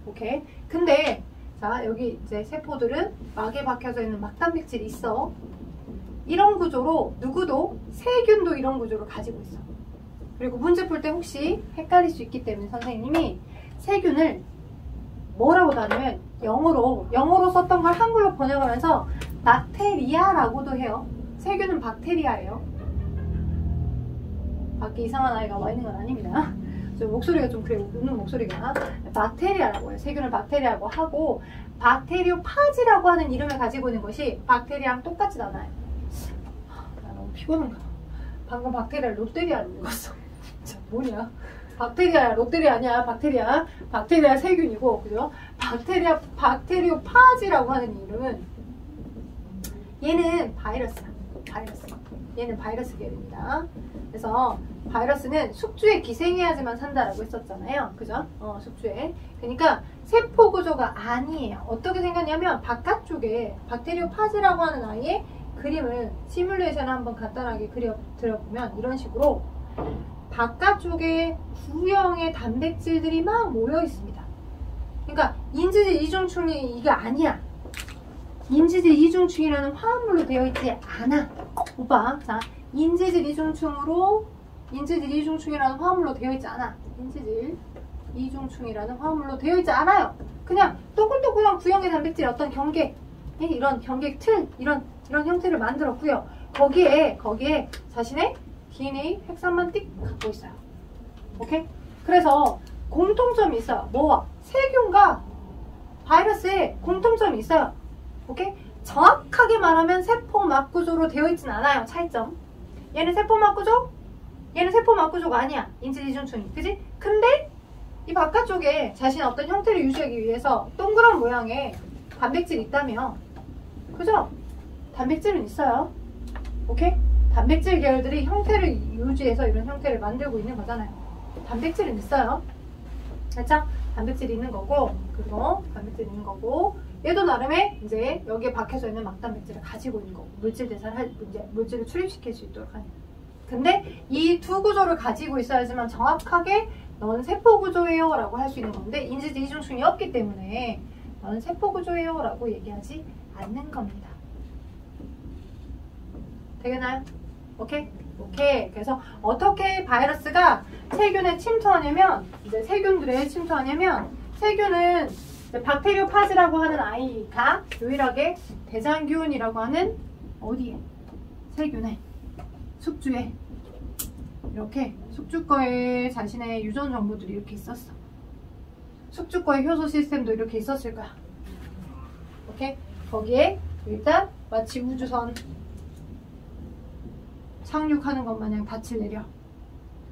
오케이? 근데 자, 여기 이제 세포들은 막에 박혀져 있는 막단백질이 있어. 이런 구조로 누구도 세균도 이런 구조를 가지고 있어. 그리고 문제 풀 때 혹시 헷갈릴 수 있기 때문에 선생님이 세균을 뭐라고 다냐면 영어로 썼던 걸 한글로 번역하면서 박테리아라고도 해요. 세균은 박테리아예요. 밖에 이상한 아이가 와 있는 건 아닙니다. 저 목소리가 좀 그래요. 웃는 목소리가. 박테리아라고 해요. 세균을 박테리아라고 하고, 박테리오파지라고 하는 이름을 가지고 있는 것이 박테리아랑 똑같진 않아요. 나 너무 피곤한가. 방금 박테리아 롯데리아로 읽었어. 진짜 뭐냐? 박테리아야, 롯데리아 아니야. 박테리아. 박테리아 세균이고, 그죠? 박테리오파지라고 하는 이름은 얘는 바이러스야. 바이러스. 얘는 바이러스 계열입니다. 그래서 바이러스는 숙주에 기생해야지만 산다라고 했었잖아요. 그죠? 숙주에. 그러니까 세포 구조가 아니에요. 어떻게 생겼냐면 바깥쪽에 박테리오파지라고 하는 아이의 그림을 시뮬레이션을 한번 간단하게 그려보면 이런 식으로 바깥쪽에 구형의 단백질들이 막 모여 있습니다. 그러니까 인지질 이중충이 이게 아니야. 인지질 이중충이라는 화합물로 되어 있지 않아. 오빠, 자, 인지질 이중충이라는 화합물로 되어 있지 않아. 인지질 이중충이라는 화합물로 되어 있지 않아요. 그냥 동글동글한 구형의 단백질의 어떤 경계, 이런 경계 틀, 이런 형태를 만들었고요. 거기에 자신의 DNA 핵산만 띡 갖고 있어요. 오케이? 그래서 공통점이 있어요. 뭐와? 세균과 바이러스에 공통점이 있어요. 오케이? 정확하게 말하면 세포막 구조로 되어 있진 않아요. 차이점. 얘는 세포막 구조? 얘는 세포막 구조가 아니야. 인지질 이중충이. 그지? 근데 이 바깥쪽에 자신의 어떤 형태를 유지하기 위해서 동그란 모양의 단백질이 있다며. 그죠? 단백질은 있어요. 오케이? 단백질 계열들이 형태를 유지해서 이런 형태를 만들고 있는 거잖아요. 단백질은 있어요. 살짝 단백질이 있는 거고, 그리고 단백질이 있는 거고, 얘도 나름의 이제 여기에 박혀져 있는 막단백질을 가지고 있는 거고, 물질 대사를 이제 물질을 출입시킬 수 있도록 하는. 근데 이 두 구조를 가지고 있어야지만 정확하게 넌 세포 구조예요 라고 할 수 있는 건데, 인지질 이중충이 없기 때문에 넌 세포 구조예요 라고 얘기하지 않는 겁니다. 되겠나요? 오케이? 오케이. 그래서 어떻게 바이러스가 세균에 침투하냐면, 이제 세균들에 침투하냐면, 세균은 박테리오파지라고 하는 아이가 유일하게 대장균이라고 하는 어디에? 세균에, 숙주에 이렇게 숙주 거에 자신의 유전 정보들이 이렇게 있었어. 숙주 거의 효소 시스템도 이렇게 있었을 거야. 오케이? 거기에 일단 마치 우주선 착륙하는 것 마냥 닻을 내려.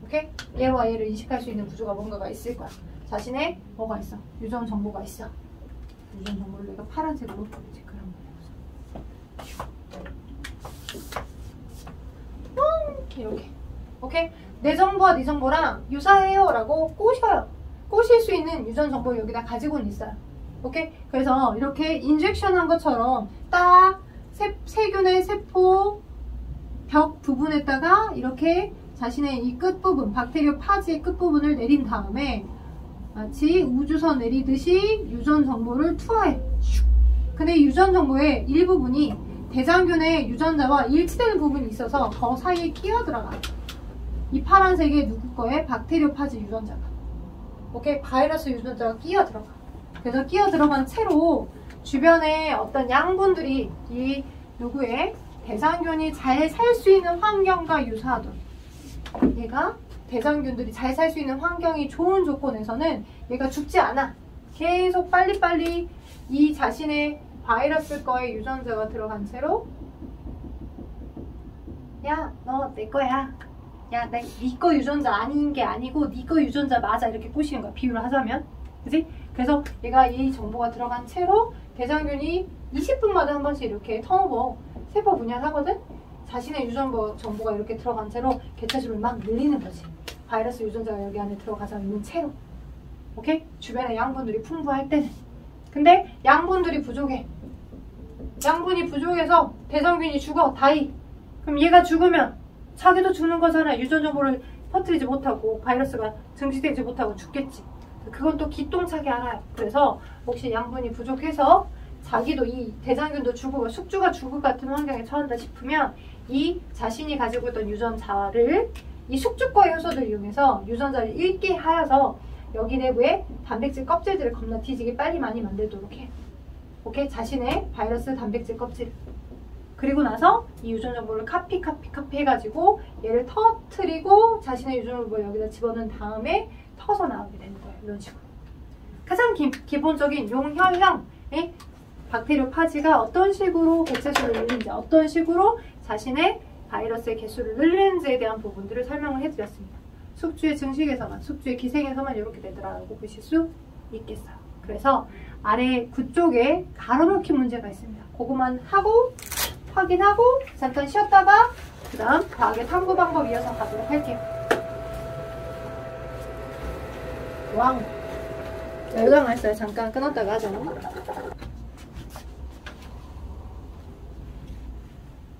오케이? 얘와 얘를 인식할 수 있는 구조가 뭔가가 있을 거야. 자신의 뭐가 있어? 유전 정보가 있어. 유전 정보를 내가 파란색으로 체크를 한번 해보자. 이렇게. 오케이? 내 정보와 네 정보랑 유사해요 라고 꼬셔요. 꼬실 수 있는 유전 정보를 여기다 가지고는 있어요. 오케이? 그래서 이렇게 인젝션 한 것처럼 딱 세균의 세포 벽 부분에다가 이렇게 자신의 이 끝부분, 박테리오파지의 끝부분을 내린 다음에 마치 우주선 내리듯이 유전 정보를 투하해. 근데 유전 정보의 일부분이 대장균의 유전자와 일치되는 부분이 있어서 그 사이에 끼어 들어가. 이 파란색의 누구 거에? 박테리오파지 유전자가. 오케이? 바이러스 유전자가 끼어 들어가. 그래서 끼어 들어간 채로 주변에 어떤 양분들이 이 누구의? 대장균이 잘 살 수 있는 환경과 유사하도록. 얘가 대장균들이 잘 살 수 있는 환경이 좋은 조건에서는 얘가 죽지 않아. 계속 빨리빨리 이 자신의 바이러스 거에 유전자가 들어간 채로 야, 너 내 거야. 야, 니거 유전자 아닌 게 아니고 니거 유전자 맞아 이렇게 꼬시는 거야. 비유를 하자면. 그지? 그래서 얘가 이 정보가 들어간 채로 대장균이 20분마다 한 번씩 이렇게 턴오버 세포 분열하거든? 자신의 유전자 정보가 이렇게 들어간 채로 개체수를 막 늘리는 거지. 바이러스 유전자가 여기 안에 들어가서 있는 채로. 오케이? 주변에 양분들이 풍부할 때는. 근데 양분들이 부족해. 양분이 부족해서 대장균이 죽어. 다이. 그럼 얘가 죽으면 자기도 죽는 거잖아. 유전 정보를 퍼뜨리지 못하고 바이러스가 증식되지 못하고 죽겠지. 그건 또 기똥차게 알아요. 그래서 혹시 양분이 부족해서 자기도 이 대장균도 죽고 숙주가 죽을 같은 환경에 처한다 싶으면 이 자신이 가지고 있던 유전자를 이 숙주과 요소들을 이용해서 유전자를 읽게 하여서 여기 내부에 단백질 껍질들을 겁나 뒤지게 빨리 많이 만들도록 해. 오케이? 자신의 바이러스 단백질 껍질. 그리고 나서 이 유전 정보를 카피 해가지고 얘를 터트리고 자신의 유전 정보를 여기다 집어넣은 다음에 터서 나오게 되는 거예요. 이런 식으로. 가장 기본적인 용혈형의 박테리오 파지가 어떤 식으로 개체수를 늘리는지, 어떤 식으로 자신의 바이러스의 개수를 늘리는지에 대한 부분들을 설명을 해드렸습니다. 숙주의 증식에서만, 숙주의 기생에서만 이렇게 되더라고 보실 수 있겠어요. 그래서 아래 구쪽에 가로놓기 문제가 있습니다. 그것만 하고 확인하고 잠깐 쉬었다가 그 다음 과학의 탐구 방법 이어서 가도록 할게요. 왕. 자, 요강 했어요. 잠깐 끊었다가 하죠.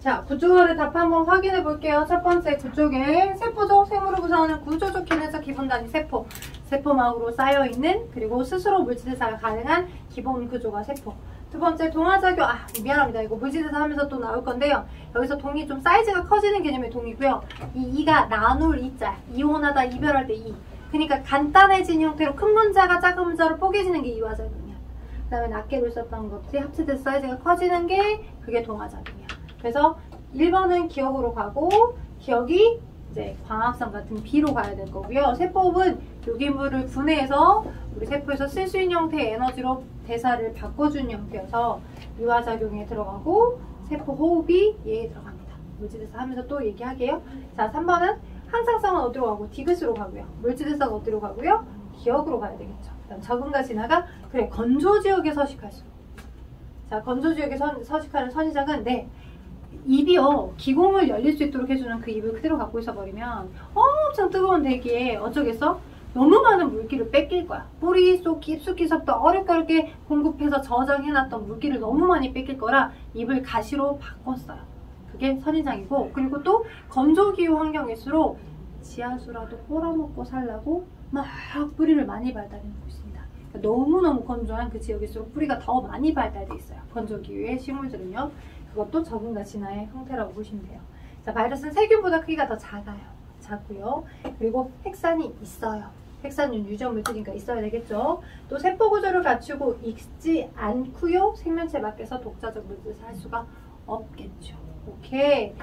자, 구조를 답 한번 확인해 볼게요. 첫 번째 구조에 세포적 생물을 구성하는 구조적 기능적 기본 단위 세포. 세포막으로 쌓여있는 그리고 스스로 물질대사가 가능한 기본 구조가 세포. 두 번째 동화작용. 미안합니다. 이거 물질대사 하면서 또 나올 건데요. 여기서 동이 좀 사이즈가 커지는 개념의 동이고요. 이 이가 나눌 이자. 이혼하다 이별할 때 이. 그러니까 간단해진 형태로 큰 문자가 작은 문자로 뽀개지는 게 이화작용이야. 그 다음에 낱개로 썼던 것들이 합체돼서 사이즈가 커지는 게 그게 동화작용이야. 그래서 1번은 기억으로 가고 기억이 이제 광합성 같은 B로 가야 될 거고요. 세포흡은 유기물을 분해해서 우리 세포에서 쓸 수 있는 형태의 에너지로 대사를 바꿔주는 형태여서 이화작용에 들어가고 세포 호흡이 얘에 들어갑니다. 물질대사 하면서 또 얘기하게요. 자, 3번은 항상성은 어디로 가고 디귿으로 가고요. 물질대사가 어디로 가고요? 기억으로 가야 되겠죠. 그다음 적응과 진화가 그래 건조지역에 서식할 수. 자, 건조지역에 서식하는 선이장은 입이요. 기공을 열릴 수 있도록 해주는 그 입을 그대로 갖고 있어 버리면 엄청 뜨거운 대기에 어쩌겠어? 너무 많은 물기를 뺏길 거야. 뿌리 속 깊숙이서부터 어렵게 공급해서 저장해놨던 물기를 너무 많이 뺏길 거라 입을 가시로 바꿨어요. 그게 선인장이고, 그리고 또 건조기후 환경일수록 지하수라도 꼬라먹고 살라고 막 뿌리를 많이 발달해놓고 있습니다. 그러니까 너무너무 건조한 그 지역일수록 뿌리가 더 많이 발달돼 있어요. 건조기후의 식물들은요. 그것도 적응과 진화의 형태라고 보시면 돼요. 자, 바이러스는 세균보다 크기가 더 작고요. 그리고 핵산이 있어요. 핵산은 유전 물질이니까 있어야 되겠죠. 또 세포 구조를 갖추고 있지 않고요. 생명체 밖에서 독자적 물질을 할 수가 없겠죠. 오케이.